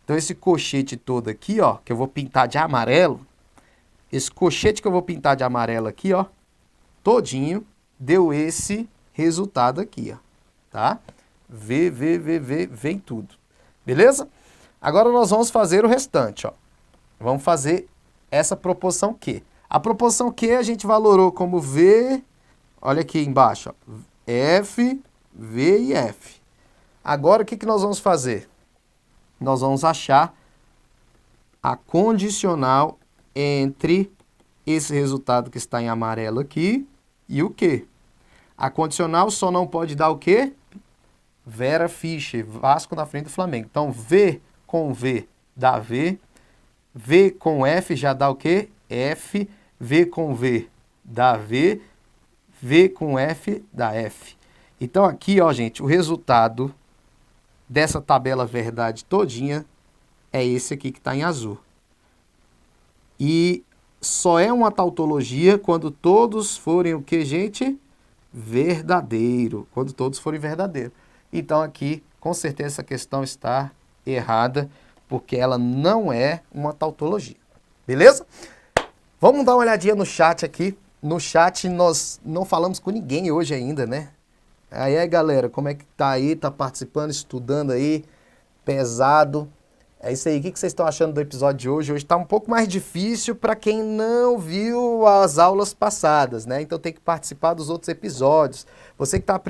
Então esse colchete todo aqui, ó, que eu vou pintar de amarelo, esse colchete que eu vou pintar de amarelo aqui, ó, todinho, deu esse resultado aqui, ó, tá? Vem tudo. Beleza? Agora nós vamos fazer o restante, ó. Vamos fazer essa proposição Q. A proposição Q a gente valorou como V, olha aqui embaixo, ó, F, V e F. Agora o que nós vamos fazer? Nós vamos achar a condicional entre esse resultado que está em amarelo aqui e o Q. A condicional só não pode dar o quê? Vera Fischer, Vasco na frente do Flamengo. Então, V com V dá V. V com F já dá o quê? F. V com V dá V. V com F dá F. Então, aqui, ó, gente, o resultado dessa tabela verdade todinha é esse aqui que está em azul. E só é uma tautologia quando todos forem o que, gente? Verdadeiro. Quando todos forem verdadeiro. Então aqui, com certeza, essa questão está errada, porque ela não é uma tautologia. Beleza? Vamos dar uma olhadinha no chat aqui. No chat nós não falamos com ninguém hoje ainda, né? Aí, galera, como é que tá aí? Tá participando, estudando aí? Pesado. É isso aí. O que vocês estão achando do episódio de hoje? Hoje tá um pouco mais difícil para quem não viu as aulas passadas, né? Então tem que participar dos outros episódios. Você que está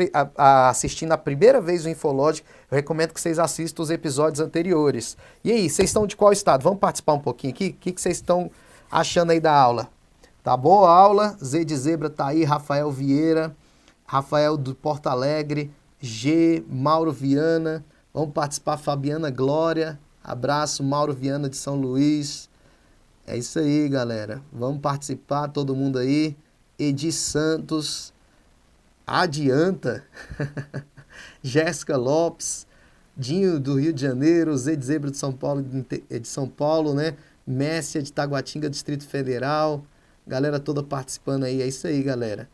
assistindo a primeira vez o Infológico, eu recomendo que vocês assistam os episódios anteriores. E aí, vocês estão de qual estado? Vamos participar um pouquinho aqui? O que vocês estão achando aí da aula? Tá boa a aula? Z de Zebra tá aí, Rafael Vieira, Rafael do Porto Alegre, G, Mauro Viana, vamos participar, Fabiana Glória, abraço, Mauro Viana de São Luís, é isso aí, galera, vamos participar, todo mundo aí, Edi Santos, Adianta, Jéssica Lopes, Dinho do Rio de Janeiro, Zé de Zebra de São Paulo, né, Messia de Taguatinga, Distrito Federal, galera toda participando aí, é isso aí, galera.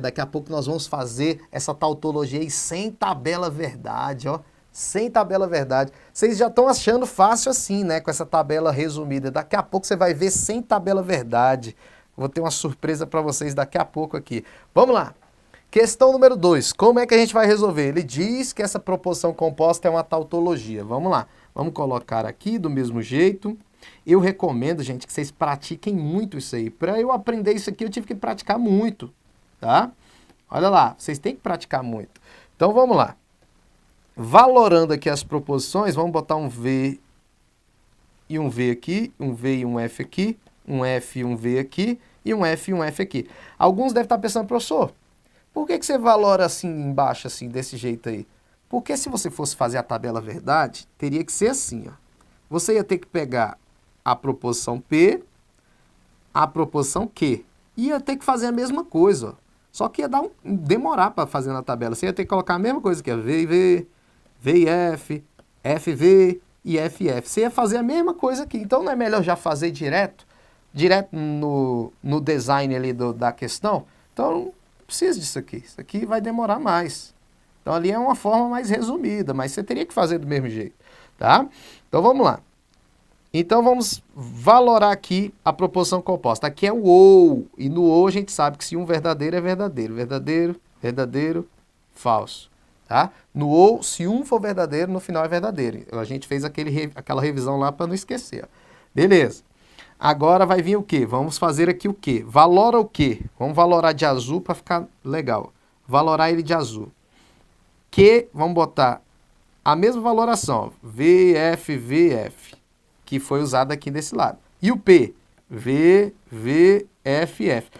Daqui a pouco nós vamos fazer essa tautologia aí sem tabela verdade, ó. Sem tabela verdade. Vocês já estão achando fácil assim, né? Com essa tabela resumida. Daqui a pouco você vai ver sem tabela verdade. Vou ter uma surpresa para vocês daqui a pouco aqui. Vamos lá. Questão número 2. Como é que a gente vai resolver? Ele diz que essa proposição composta é uma tautologia. Vamos lá. Vamos colocar aqui do mesmo jeito. Eu recomendo, gente, que vocês pratiquem muito isso aí. Para eu aprender isso aqui, eu tive que praticar muito. Tá? Olha lá, vocês têm que praticar muito. Então, vamos lá. Valorando aqui as proposições, vamos botar um V e um V aqui, um V e um F aqui, um F e um V aqui, e um F e um F aqui. Alguns devem estar pensando, professor, por que você valora assim embaixo, assim, desse jeito aí? Porque se você fosse fazer a tabela verdade, teria que ser assim, ó. Você ia ter que pegar a proposição P, a proposição Q, e ia ter que fazer a mesma coisa, ó. Só que ia demorar para fazer na tabela. Você ia ter que colocar a mesma coisa que é V e V, V e F, FV e FF. Você ia fazer a mesma coisa aqui. Então não é melhor já fazer direto no design ali da questão? Então não precisa disso aqui. Isso aqui vai demorar mais. Então ali é uma forma mais resumida, mas você teria que fazer do mesmo jeito, tá? Então vamos lá. Então vamos valorar aqui a proposição composta. Aqui é o ou, e no ou a gente sabe que se um verdadeiro é verdadeiro. Verdadeiro, verdadeiro, falso. Tá? No ou, se um for verdadeiro, no final é verdadeiro. A gente fez aquela revisão lá para não esquecer. Ó. Beleza. Agora vai vir o quê? Vamos fazer aqui o quê? Valora o quê? Vamos valorar de azul para ficar legal. Valorar ele de azul. Que, vamos botar a mesma valoração. VF, que foi usado aqui desse lado. E o P? VF.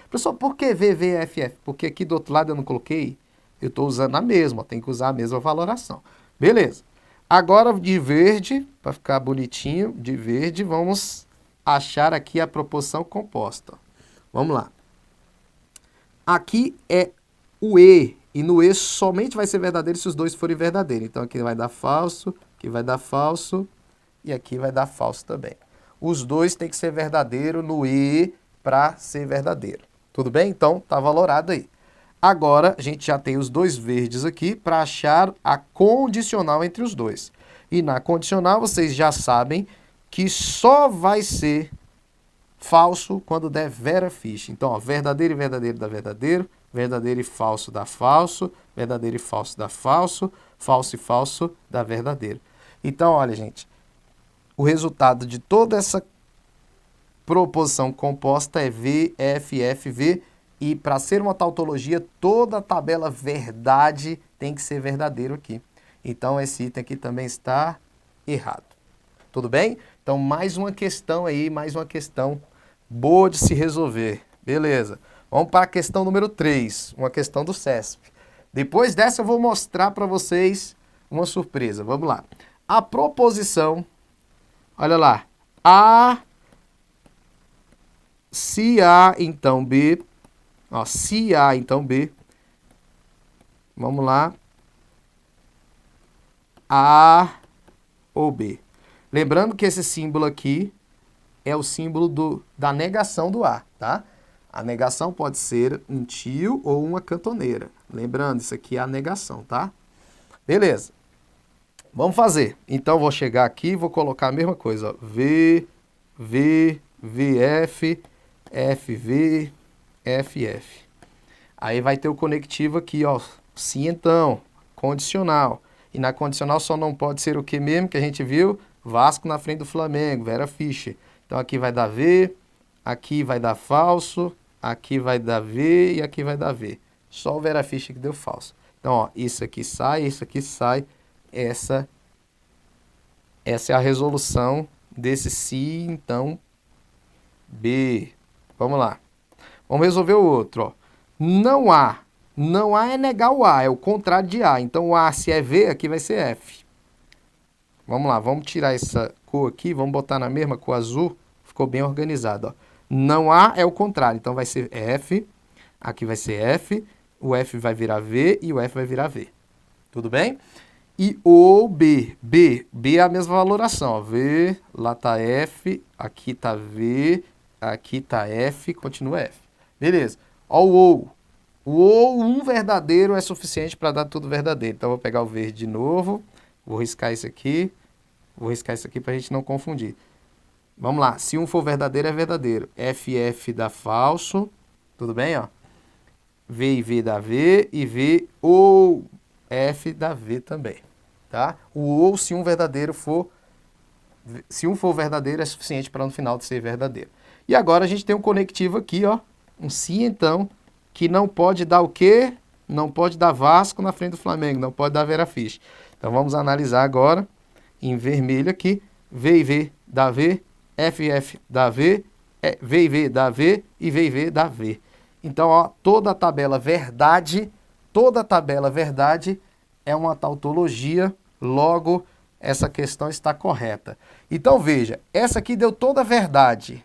Professor, por que VF? Porque aqui do outro lado eu não coloquei. Eu estou usando a mesma, tem que usar a mesma valoração. Beleza. Agora de verde, para ficar bonitinho, de verde, vamos achar aqui a proposição composta. Vamos lá. Aqui é o E, e no E somente vai ser verdadeiro se os dois forem verdadeiros. Então aqui vai dar falso, aqui vai dar falso e aqui vai dar falso também. Os dois tem que ser verdadeiro no E para ser verdadeiro. Tudo bem? Então, tá valorado aí. Agora, a gente já tem os dois verdes aqui para achar a condicional entre os dois. E na condicional, vocês já sabem que só vai ser falso quando der Vera Fish. Então, ó, verdadeiro e verdadeiro dá verdadeiro, verdadeiro e falso dá falso, verdadeiro e falso dá falso, falso e falso dá verdadeiro. Então, olha, gente, o resultado de toda essa proposição composta é V, F, F, V, e para ser uma tautologia, toda a tabela verdade tem que ser verdadeiro aqui. Então, esse item aqui também está errado. Tudo bem? Então, mais uma questão aí, mais uma questão boa de se resolver. Beleza. Vamos para a questão número 3, uma questão do CESP. Depois dessa, eu vou mostrar para vocês uma surpresa. Vamos lá. A proposição, olha lá, A, se A, então B, ó, se A, então B, vamos lá, A ou B. Lembrando que esse símbolo aqui é o símbolo da negação do A, tá? A negação pode ser um tio ou uma cantoneira. Lembrando, isso aqui é a negação, tá? Beleza. Vamos fazer. Então, vou chegar aqui e vou colocar a mesma coisa, ó. V, V, VF, FV, FF. Aí vai ter o conectivo aqui, ó. Sim, então, condicional. E na condicional só não pode ser o que mesmo que a gente viu? Vasco na frente do Flamengo, Vera Fischer. Então aqui vai dar V, aqui vai dar falso, aqui vai dar V e aqui vai dar V. Só o Vera Fischer que deu falso. Então, ó, isso aqui sai, isso aqui sai. Essa é a resolução desse se, então, B. Vamos lá. Vamos resolver o outro, ó. Não há. Não há é negar o A, é o contrário de A. Então, o A, se é V, aqui vai ser F. Vamos lá, vamos tirar essa cor aqui, vamos botar na mesma cor azul. Ficou bem organizado, ó. Não há é o contrário, então vai ser F. Aqui vai ser F. O F vai virar V e o F vai virar V. Tudo bem? E o B. B é a mesma valoração, ó. V, lá tá F, aqui tá V, aqui tá F, continua F. Beleza. Ó o OU. O OU, um verdadeiro é suficiente para dar tudo verdadeiro. Então, eu vou pegar o verde de novo, vou riscar isso aqui, para a gente não confundir. Vamos lá, se um for verdadeiro, é verdadeiro. FF dá falso, tudo bem, ó? V e V dá V, e V ou F dá V também, tá? O ou, se um for verdadeiro, é suficiente para no final de ser verdadeiro. E agora a gente tem um conectivo aqui, ó, um sim, então, que não pode dar o quê? Não pode dar Vasco na frente do Flamengo, não pode dar Vera Fischer. Então vamos analisar agora, em vermelho aqui, V e V dá V, FF dá V, V e V dá V e V e V dá V. Então, ó, toda a tabela verdade é uma tautologia, logo essa questão está correta. Então veja, essa aqui deu toda a verdade,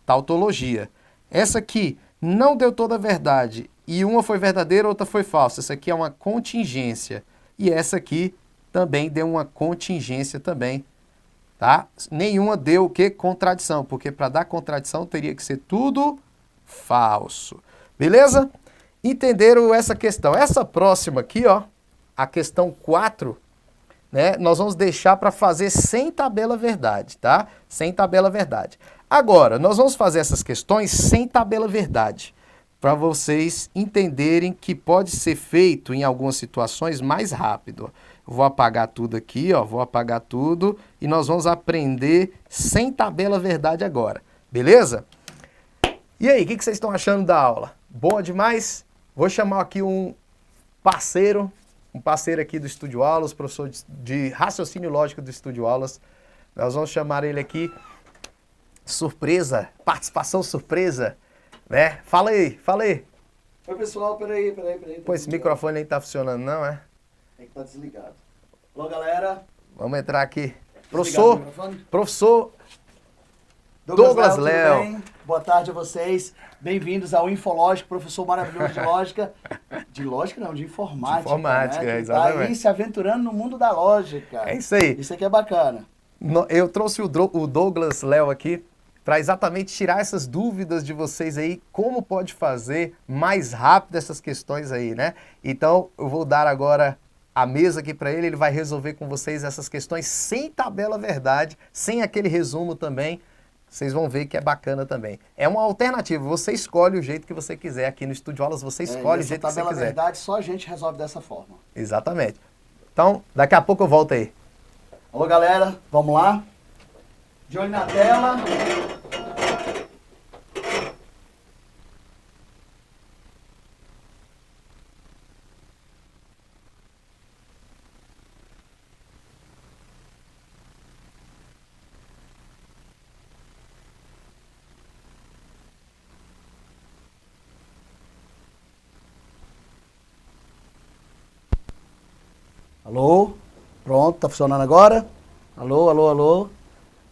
tautologia. Essa aqui não deu toda a verdade e uma foi verdadeira, outra foi falsa. Essa aqui é uma contingência e essa aqui também deu uma contingência também. Tá? Nenhuma deu o que? Contradição, porque para dar contradição teria que ser tudo falso. Beleza? Entenderam essa questão? Essa próxima aqui, ó, a questão 4, né, nós vamos deixar para fazer sem tabela verdade, tá? Sem tabela verdade. Agora, nós vamos fazer essas questões sem tabela verdade, para vocês entenderem que pode ser feito em algumas situações mais rápido. Vou apagar tudo aqui, ó, vou apagar tudo e nós vamos aprender sem tabela verdade agora, beleza? E aí, o que vocês estão achando da aula? Boa demais? Vou chamar aqui um parceiro aqui do Estúdio Aulas, professor de raciocínio lógico do Estúdio Aulas. Nós vamos chamar ele aqui, surpresa, participação surpresa, né? Fala aí.
Oi, pessoal, peraí.
Pô, esse microfone nem tá funcionando não, é?
Tem que estar desligado. Alô, galera.
Vamos entrar aqui.
Professor
Professor Douglas Léo.
Boa tarde a vocês. Bem-vindos ao Infológico, professor maravilhoso de lógica. De lógica não, de informática.
De informática,
né?
exatamente.
Tá aí se aventurando no mundo da lógica.
É isso aí.
Isso aqui é bacana.
Eu trouxe o Douglas Léo aqui para exatamente tirar essas dúvidas de vocês aí, como pode fazer mais rápido essas questões aí, né? Então, eu vou dar agora a mesa aqui para ele vai resolver com vocês essas questões sem tabela verdade, sem aquele resumo também. Vocês vão ver que é bacana também. É uma alternativa, você escolhe o jeito que você quiser. Aqui no Estúdio Aulas você escolhe o jeito que você quiser.
Tabela verdade, só a gente resolve dessa forma.
Exatamente. Então, daqui a pouco eu volto aí.
Alô, galera, vamos lá? De olho na tela. Alô? Pronto, tá funcionando agora? Alô, alô, alô?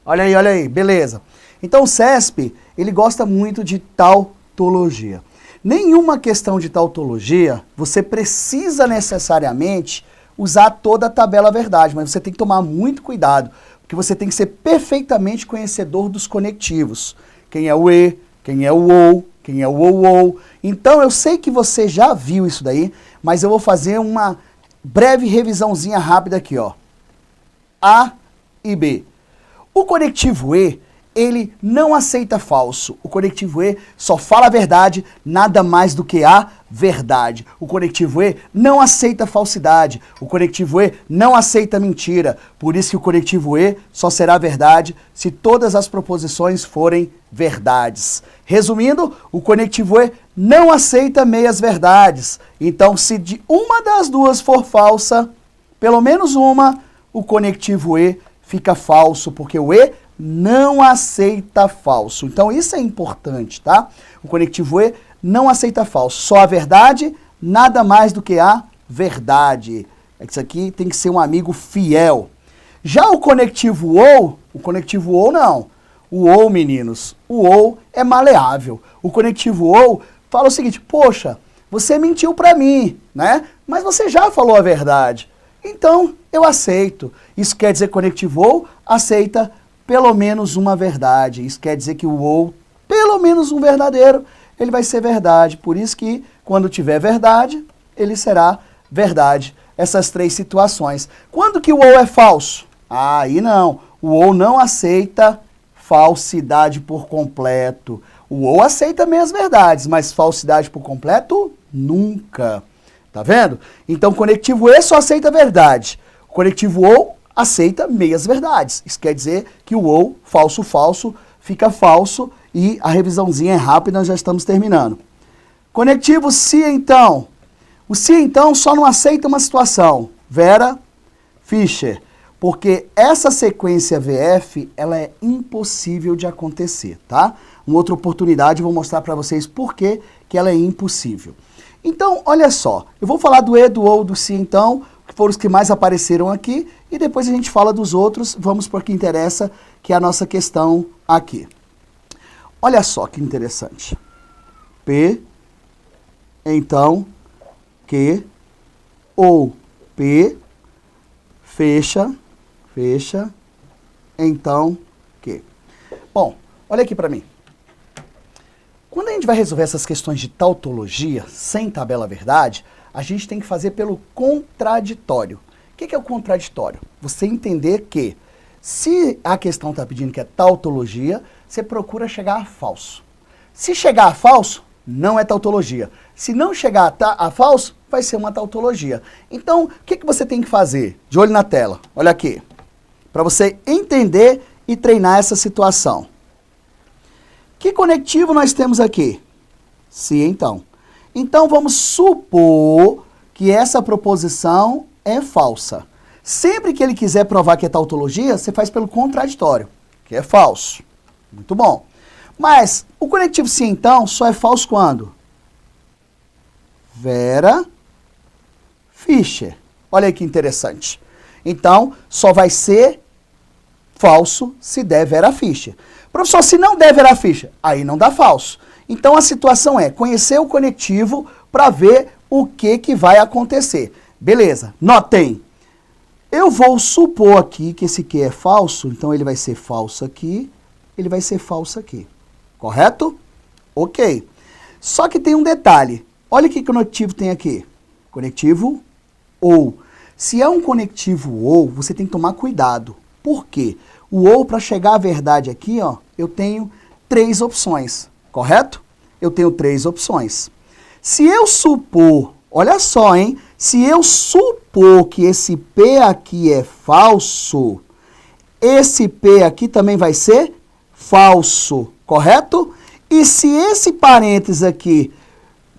Olha aí, beleza. Então o CESP, ele gosta muito de tautologia. Nenhuma questão de tautologia, você precisa necessariamente usar toda a tabela verdade, mas você tem que tomar muito cuidado, porque você tem que ser perfeitamente conhecedor dos conectivos. Quem é o E, quem é o OU, quem é o OU. Então eu sei que você já viu isso daí, mas eu vou fazer uma breve revisãozinha rápida aqui, ó. A e B. O conectivo E, ele não aceita falso. O conectivo E só fala a verdade, nada mais do que a verdade. O conectivo E não aceita falsidade. O conectivo E não aceita mentira. Por isso que o conectivo E só será verdade se todas as proposições forem verdades. Resumindo, o conectivo E não aceita meias verdades. Então, se de uma das duas for falsa, pelo menos uma, o conectivo E fica falso, porque o E não aceita falso. Então, isso é importante, tá? O conectivo E não aceita falso. Só a verdade, nada mais do que a verdade. Isso aqui tem que ser um amigo fiel. Já o conectivo OU não. O OU, meninos, o OU é maleável. O conectivo OU fala o seguinte: poxa, você mentiu pra mim, né? Mas você já falou a verdade. Então, eu aceito. Isso quer dizer que o conectivo OU aceita pelo menos uma verdade. Isso quer dizer que o OU, pelo menos um verdadeiro, ele vai ser verdade. Por isso que, quando tiver verdade, ele será verdade. Essas três situações. Quando que o OU é falso? Aí não. O OU não aceita falsidade por completo. O OU aceita meias verdades, mas falsidade por completo, nunca. Tá vendo? Então, o conectivo E só aceita verdade. O conectivo OU aceita meias verdades. Isso quer dizer que o OU, falso, falso, fica falso e a revisãozinha é rápida, nós já estamos terminando. Conectivo se, então. O se, então, só não aceita uma situação. Vera Fischer. Porque essa sequência VF, ela é impossível de acontecer, tá? Uma outra oportunidade, eu vou mostrar para vocês por que ela é impossível. Então, olha só, eu vou falar do E, do OU, do SI, então, que foram os que mais apareceram aqui, e depois a gente fala dos outros, vamos por que interessa, que é a nossa questão aqui. Olha só que interessante. P, então, Q, ou P, fecha, então, Q. Bom, olha aqui para mim. Quando a gente vai resolver essas questões de tautologia, sem tabela verdade, a gente tem que fazer pelo contraditório. O que é o contraditório? Você entender que, se a questão está pedindo que é tautologia, você procura chegar a falso. Se chegar a falso, não é tautologia. Se não chegar a falso, vai ser uma tautologia. Então, o que você tem que fazer? De olho na tela, olha aqui. Para você entender e treinar essa situação. Que conectivo nós temos aqui? Se, então. Então, vamos supor que essa proposição é falsa. Sempre que ele quiser provar que é tautologia, você faz pelo contraditório, que é falso. Muito bom. Mas o conectivo se, então, só é falso quando? Vera Fischer. Olha aí que interessante. Então, só vai ser falso se der Vera Fischer. Professor, se não der virar ficha, aí não dá falso. Então a situação é conhecer o conectivo para ver o que vai acontecer. Beleza, notem. Eu vou supor aqui que esse Q é falso, então ele vai ser falso aqui, ele vai ser falso aqui. Correto? Ok. Só que tem um detalhe. Olha que conectivo tem aqui. Conectivo OU. Se é um conectivo OU, você tem que tomar cuidado. Por quê? O OU, para chegar à verdade aqui, ó, eu tenho 3 opções. Correto? Eu tenho 3 opções. Se eu supor, olha só, hein? Se eu supor que esse P aqui é falso, esse P aqui também vai ser falso, correto? E se esse parênteses aqui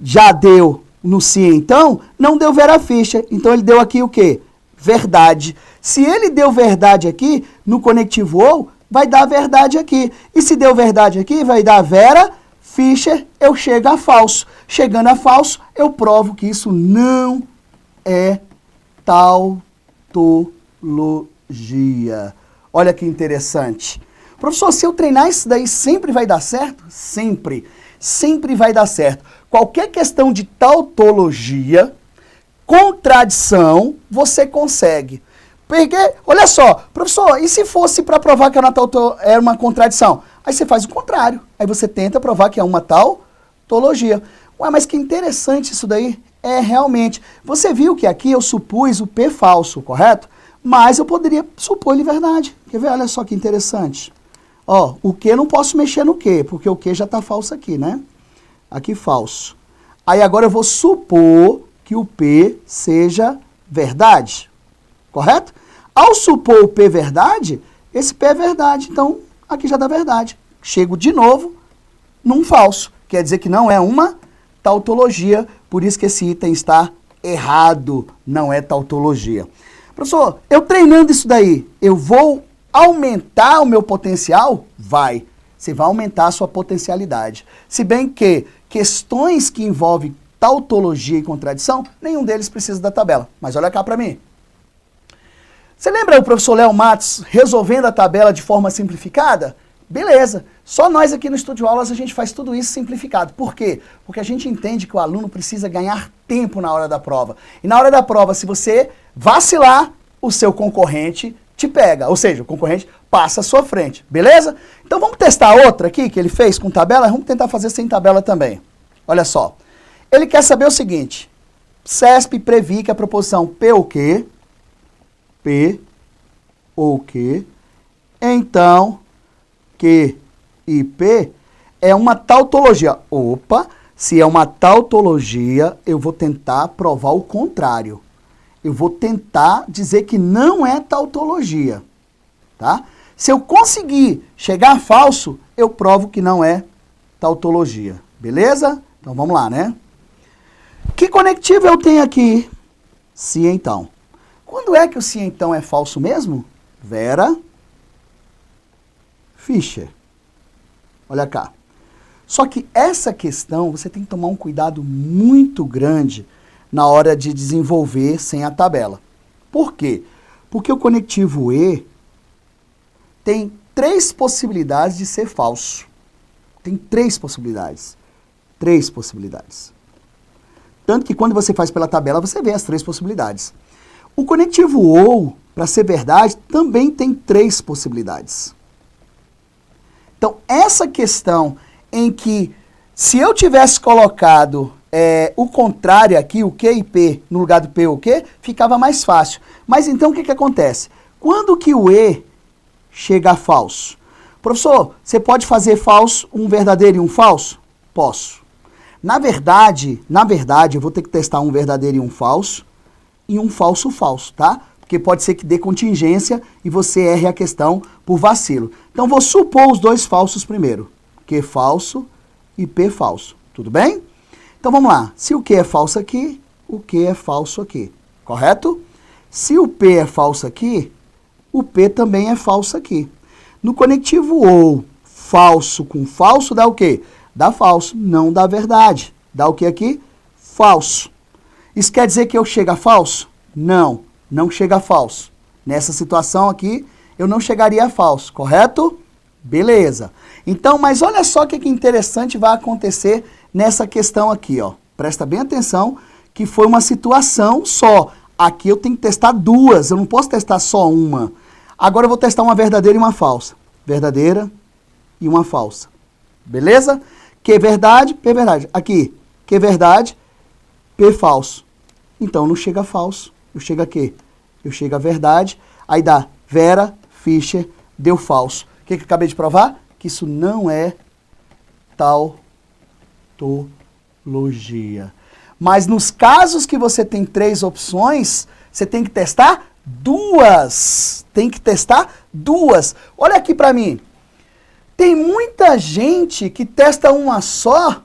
já deu no se então, não deu vera ficha. Então ele deu aqui o quê? Verdade. Se ele deu verdade aqui, no conectivo OU, vai dar verdade aqui. E se deu verdade aqui, vai dar vera ficha, eu chego a falso. Chegando a falso, eu provo que isso não é tautologia. Olha que interessante. Professor, se eu treinar isso daí, sempre vai dar certo? Sempre. Sempre vai dar certo. Qualquer questão de tautologia, contradição, você consegue. Porque, olha só, professor, e se fosse para provar que era uma contradição? Aí você faz o contrário. Aí você tenta provar que é uma tautologia. Ué, mas que interessante isso daí. É, realmente. Você viu que aqui eu supus o P falso, correto? Mas eu poderia supor ele verdade. Quer ver? Olha só que interessante. Ó, o Q não posso mexer no Q, porque o Q já está falso aqui, né? Aqui falso. Aí agora eu vou supor que o P seja verdade. Correto? Ao supor o P verdade, esse P é verdade. Então, aqui já dá verdade. Chego de novo num falso. Quer dizer que não é uma tautologia, por isso que esse item está errado, não é tautologia. Professor, eu treinando isso daí, eu vou aumentar o meu potencial? Vai. Você vai aumentar a sua potencialidade. Se bem que questões que envolvem tautologia e contradição, nenhum deles precisa da tabela. Mas olha cá para mim. Você lembra o professor Léo Matos resolvendo a tabela de forma simplificada? Beleza. Só nós aqui no Estúdio Aulas a gente faz tudo isso simplificado. Por quê? Porque a gente entende que o aluno precisa ganhar tempo na hora da prova. E na hora da prova, se você vacilar, o seu concorrente te pega. Ou seja, o concorrente passa à sua frente. Beleza? Então vamos testar outra aqui que ele fez com tabela. Vamos tentar fazer sem tabela também. Olha só. Ele quer saber o seguinte. CESP previ que a proposição P ou Q, P ou Q, então Q e P é uma tautologia. Opa, se é uma tautologia, eu vou tentar provar o contrário. Eu vou tentar dizer que não é tautologia, tá? Se eu conseguir chegar a falso, eu provo que não é tautologia, beleza? Então vamos lá, né? Que conectivo eu tenho aqui? Se então. Quando é que o se então é falso mesmo? Vera Fischer. Olha cá. Só que essa questão você tem que tomar um cuidado muito grande na hora de desenvolver sem a tabela. Por quê? Porque o conectivo E tem 3 possibilidades de ser falso. Tem 3 possibilidades. 3 possibilidades. Tanto que quando você faz pela tabela, você vê as 3 possibilidades. O conectivo OU, para ser verdade, também tem 3 possibilidades. Então, essa questão em que, se eu tivesse colocado o contrário aqui, o Q e P, no lugar do P ou Q, ficava mais fácil. Mas então, o que acontece? Quando que o E chega a falso? Professor, você pode fazer falso, um verdadeiro e um falso? Posso. Na verdade, eu vou ter que testar um verdadeiro e um falso falso, tá? Porque pode ser que dê contingência e você erre a questão por vacilo. Então, vou supor os 2 falsos primeiro. Q falso e P falso. Tudo bem? Então, vamos lá. Se o Q é falso aqui, o Q é falso aqui. Correto? Se o P é falso aqui, o P também é falso aqui. No conectivo OU, falso com falso dá o quê? Dá falso, não dá verdade. Dá o que aqui? Falso. Isso quer dizer que eu chego a falso? Não, não chega a falso. Nessa situação aqui, eu não chegaria a falso, correto? Beleza. Então, mas olha só o que interessante vai acontecer nessa questão aqui, ó. Presta bem atenção que foi uma situação só. Aqui eu tenho que testar duas, eu não posso testar só uma. Agora eu vou testar uma verdadeira e uma falsa. Verdadeira e uma falsa. Beleza? Q verdade, P verdade. Aqui, Q verdade, P falso. Então não chega falso, eu chego a quê? Eu chego a verdade, aí dá Vera Fischer, deu falso. O que eu acabei de provar? Que isso não é tautologia. Mas nos casos que você tem 3 opções, você tem que testar duas. Tem que testar duas. Olha aqui para mim. Tem muita gente que testa uma só.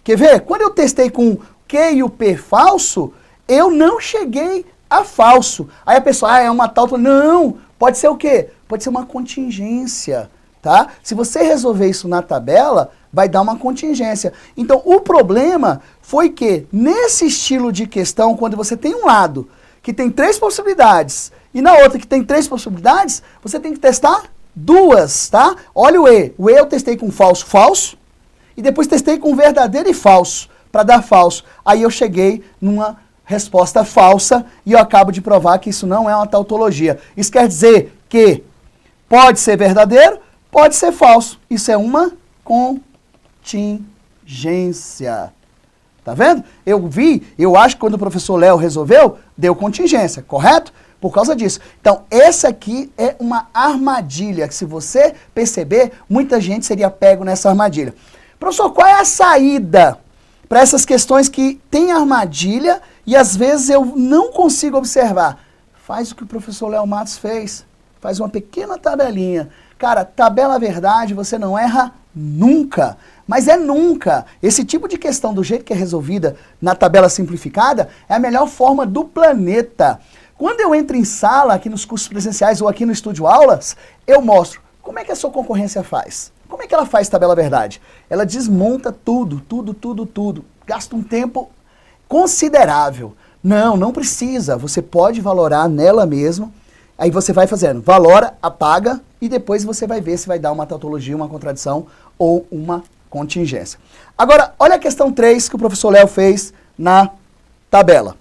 Quer ver? Quando eu testei com o Q e o P falso, eu não cheguei a falso. Aí a pessoa, é uma tautologia. Não, pode ser o quê? Pode ser uma contingência, tá? Se você resolver isso na tabela, vai dar uma contingência. Então, o problema foi que, nesse estilo de questão, quando você tem um lado que tem 3 possibilidades e na outra que tem 3 possibilidades, você tem que testar duas, tá? Olha o E. O E eu testei com falso, falso, e depois testei com verdadeiro e falso, para dar falso. Aí eu cheguei numa resposta falsa e eu acabo de provar que isso não é uma tautologia. Isso quer dizer que pode ser verdadeiro, pode ser falso. Isso é uma contingência. Tá vendo? Eu acho que quando o professor Léo resolveu, deu contingência, correto? Por causa disso. Então, essa aqui é uma armadilha, que se você perceber, muita gente seria pego nessa armadilha. Professor, qual é a saída para essas questões que tem armadilha e às vezes eu não consigo observar? Faz o que o professor Léo Matos fez. Faz uma pequena tabelinha. Cara, tabela verdade, você não erra nunca. Mas é nunca. Esse tipo de questão, do jeito que é resolvida na tabela simplificada, é a melhor forma do planeta. Quando eu entro em sala, aqui nos cursos presenciais ou aqui no Estúdio Aulas, eu mostro como é que a sua concorrência faz. Como é que ela faz tabela verdade? Ela desmonta tudo. Gasta um tempo considerável. Não precisa. Você pode valorar nela mesma. Aí você vai fazendo, valora, apaga, e depois você vai ver se vai dar uma tautologia, uma contradição ou uma contingência. Agora, olha a questão 3 que o professor Léo fez na tabela.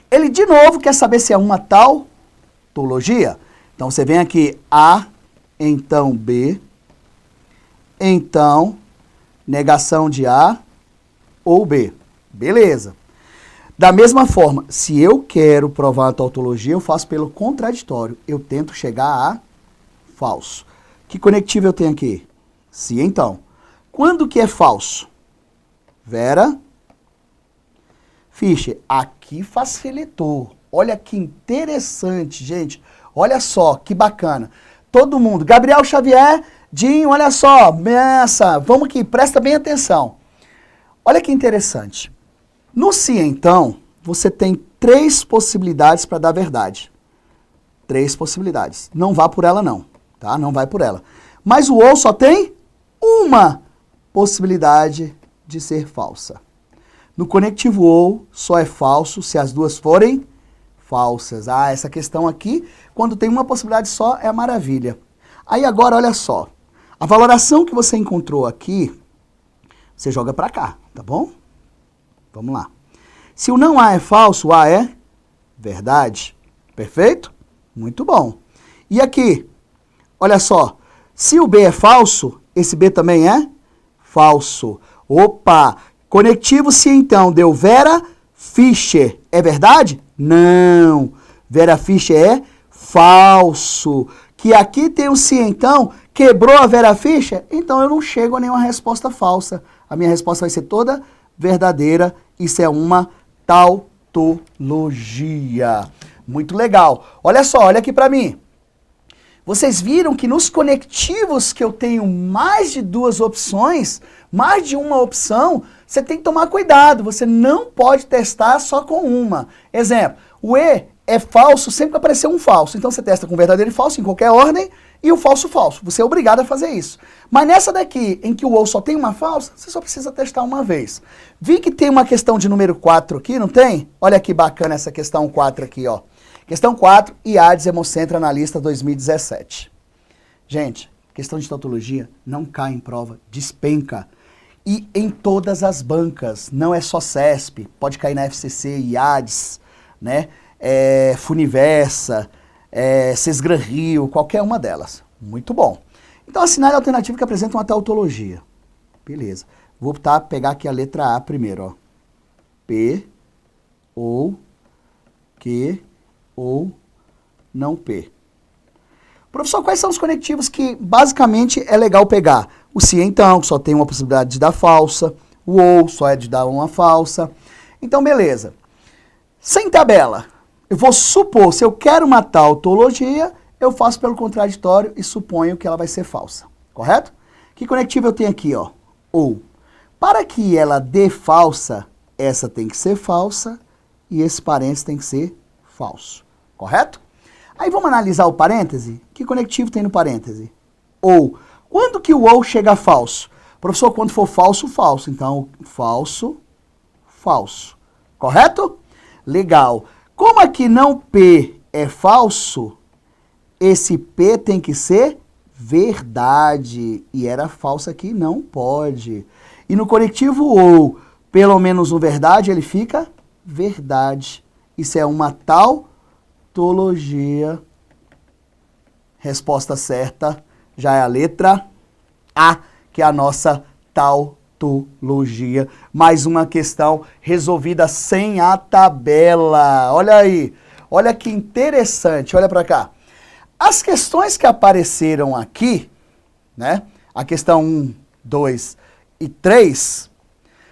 Ele, de novo, quer saber se é uma tautologia. Então, você vem aqui A, então B, então negação de A ou B. Beleza. Da mesma forma, se eu quero provar a tautologia, eu faço pelo contraditório. Eu tento chegar a falso. Que conectivo eu tenho aqui? Se então. Quando que é falso? Vera Fischer. Aqui facilitou. Olha que interessante, gente. Olha só, que bacana. Todo mundo. Gabriel Xavier, Dinho, olha só. Vamos aqui, presta bem atenção. Olha que interessante. No se então, você tem 3 possibilidades para dar verdade. 3 possibilidades. Não vá por ela não, tá? Não vai por ela. Mas o ou só tem uma possibilidade de ser falsa. No conectivo ou só é falso se as duas forem falsas. Ah, essa questão aqui, quando tem uma possibilidade só, é a maravilha. Aí agora, olha só. A valoração que você encontrou aqui, você joga para cá, tá bom? Vamos lá. Se o não A é falso, o A é verdade. Perfeito? Muito bom. E aqui, olha só. Se o B é falso, esse B também é falso. Opa! Conectivo se então deu Vera Fischer. É verdade? Não. Vera Fischer é falso. Que aqui tem o se então, quebrou a Vera Fischer, então eu não chego a nenhuma resposta falsa. A minha resposta vai ser toda verdadeira. Isso é uma tautologia. Muito legal. Olha só, olha aqui para mim. Vocês viram que nos conectivos que eu tenho mais de 2 opções, mais de uma opção, você tem que tomar cuidado. Você não pode testar só com uma. Exemplo, o E é falso sempre que aparecer um falso. Então você testa com verdadeiro e falso em qualquer ordem e o falso falso. Você é obrigado a fazer isso. Mas nessa daqui, em que o ou só tem uma falsa, você só precisa testar uma vez. Vi que tem uma questão de número 4 aqui, não tem? Olha que bacana essa questão 4 aqui, ó. Questão 4, IADES Hemocentro Analista 2017. Gente, questão de tautologia não cai em prova, despenca. E em todas as bancas, não é só CESP, pode cair na FCC, IADES, né? Funiversa, Sesgran Rio, qualquer uma delas. Muito bom. Então, assinale a alternativa que apresenta uma tautologia. Beleza. Vou pegar aqui a letra A primeiro, ó. P, ou, que, ou, não P. Professor, quais são os conectivos que basicamente é legal pegar? O se então, que só tem uma possibilidade de dar falsa. O ou, só é de dar uma falsa. Então, beleza. Sem tabela, eu vou supor, se eu quero uma tautologia, eu faço pelo contraditório e suponho que ela vai ser falsa. Correto? Que conectivo eu tenho aqui, ó? Ou. Para que ela dê falsa, essa tem que ser falsa e esse parênteses tem que ser falso. Correto? Aí vamos analisar o parêntese. Que conectivo tem no parêntese? Ou. Quando que o ou chega a falso? Professor, quando for falso, falso. Então, falso, falso. Correto? Legal. Como aqui não P é falso, esse P tem que ser verdade. E era falso aqui, não pode. E no conectivo ou, pelo menos um verdade, ele fica verdade. Isso é uma tautologia. Resposta certa já é a letra A, que é a nossa tautologia. Mais uma questão resolvida sem a tabela. Olha aí, olha que interessante, olha para cá. As questões que apareceram aqui, né? A questão 1, 2 e 3,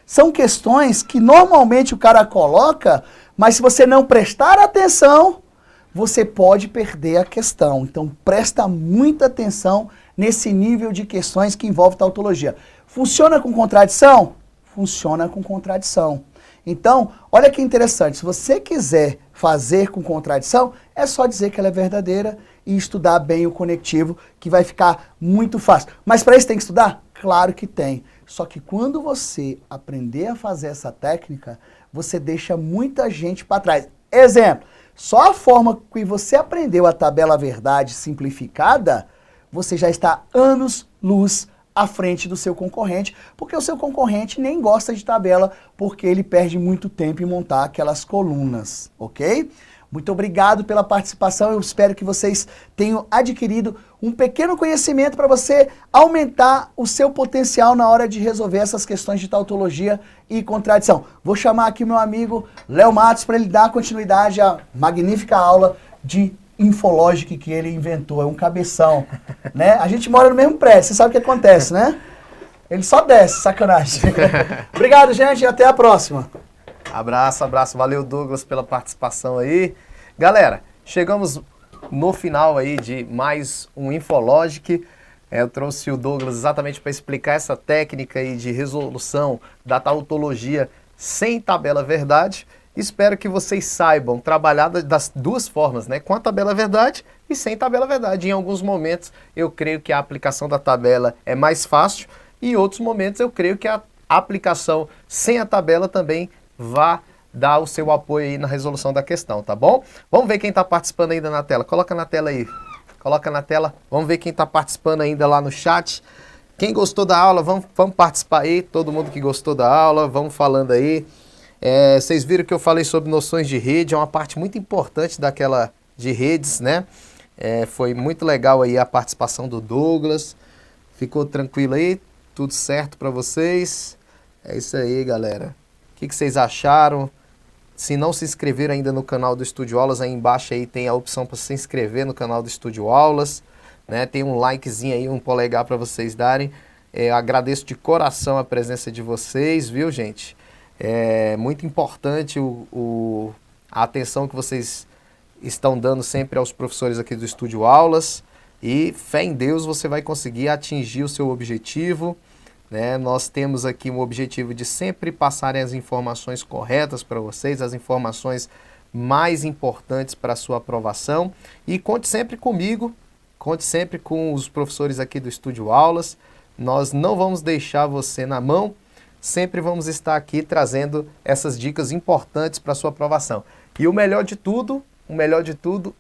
são questões que normalmente o cara coloca, mas se você não prestar atenção, você pode perder a questão. Então, presta muita atenção nesse nível de questões que envolve tautologia. Funciona com contradição? Funciona com contradição. Então, olha que interessante. Se você quiser fazer com contradição, é só dizer que ela é verdadeira e estudar bem o conectivo, que vai ficar muito fácil. Mas para isso tem que estudar? Claro que tem. Só que quando você aprender a fazer essa técnica, você deixa muita gente para trás. Exemplo. Só a forma que você aprendeu a tabela verdade simplificada, você já está anos-luz à frente do seu concorrente, porque o seu concorrente nem gosta de tabela, porque ele perde muito tempo em montar aquelas colunas, ok? Muito obrigado pela participação, eu espero que vocês tenham adquirido um pequeno conhecimento para você aumentar o seu potencial na hora de resolver essas questões de tautologia e contradição. Vou chamar aqui meu amigo Léo Matos para ele dar continuidade à magnífica aula de infológica que ele inventou, é um cabeção, né? A gente mora no mesmo prédio, você sabe o que acontece, né? Ele só desce, sacanagem. Obrigado, gente, e até a próxima.
Abraço, abraço. Valeu, Douglas, pela participação aí. Galera, chegamos no final aí de mais um Infologic. Eu trouxe o Douglas exatamente para explicar essa técnica aí de resolução da tautologia sem tabela verdade. Espero que vocês saibam trabalhar das duas formas, né? Com a tabela verdade e sem tabela verdade. Em alguns momentos eu creio que a aplicação da tabela é mais fácil e em outros momentos eu creio que a aplicação sem a tabela também vá dar o seu apoio aí na resolução da questão, tá bom? Vamos ver quem está participando ainda na tela. Coloca na tela aí. Coloca na tela. Vamos ver quem está participando ainda lá no chat. Quem gostou da aula, vamos participar aí. Todo mundo que gostou da aula, vamos falando aí. Vocês viram que eu falei sobre noções de rede, é uma parte muito importante daquela de redes, né? Foi muito legal aí a participação do Douglas. Ficou tranquilo aí? Tudo certo para vocês? É isso aí, galera. O que vocês acharam? Se não se inscreveram ainda no canal do Estúdio Aulas, aí embaixo aí tem a opção para se inscrever no canal do Estúdio Aulas, né? Tem um likezinho aí, um polegar para vocês darem. Agradeço de coração a presença de vocês, viu, gente? É muito importante a atenção que vocês estão dando sempre aos professores aqui do Estúdio Aulas. E fé em Deus, você vai conseguir atingir o seu objetivo. Né? Nós temos aqui um objetivo de sempre passarem as informações corretas para vocês, as informações mais importantes para a sua aprovação. E conte sempre comigo, conte sempre com os professores aqui do Estúdio Aulas. Nós não vamos deixar você na mão, sempre vamos estar aqui trazendo essas dicas importantes para a sua aprovação. E o melhor de tudo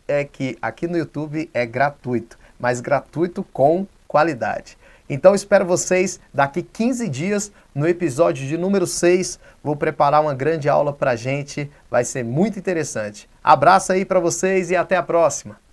é que aqui no YouTube é gratuito, mas gratuito com qualidade. Então espero vocês daqui 15 dias no episódio de número 6. Vou preparar uma grande aula pra gente, vai ser muito interessante. Abraço aí para vocês e até a próxima.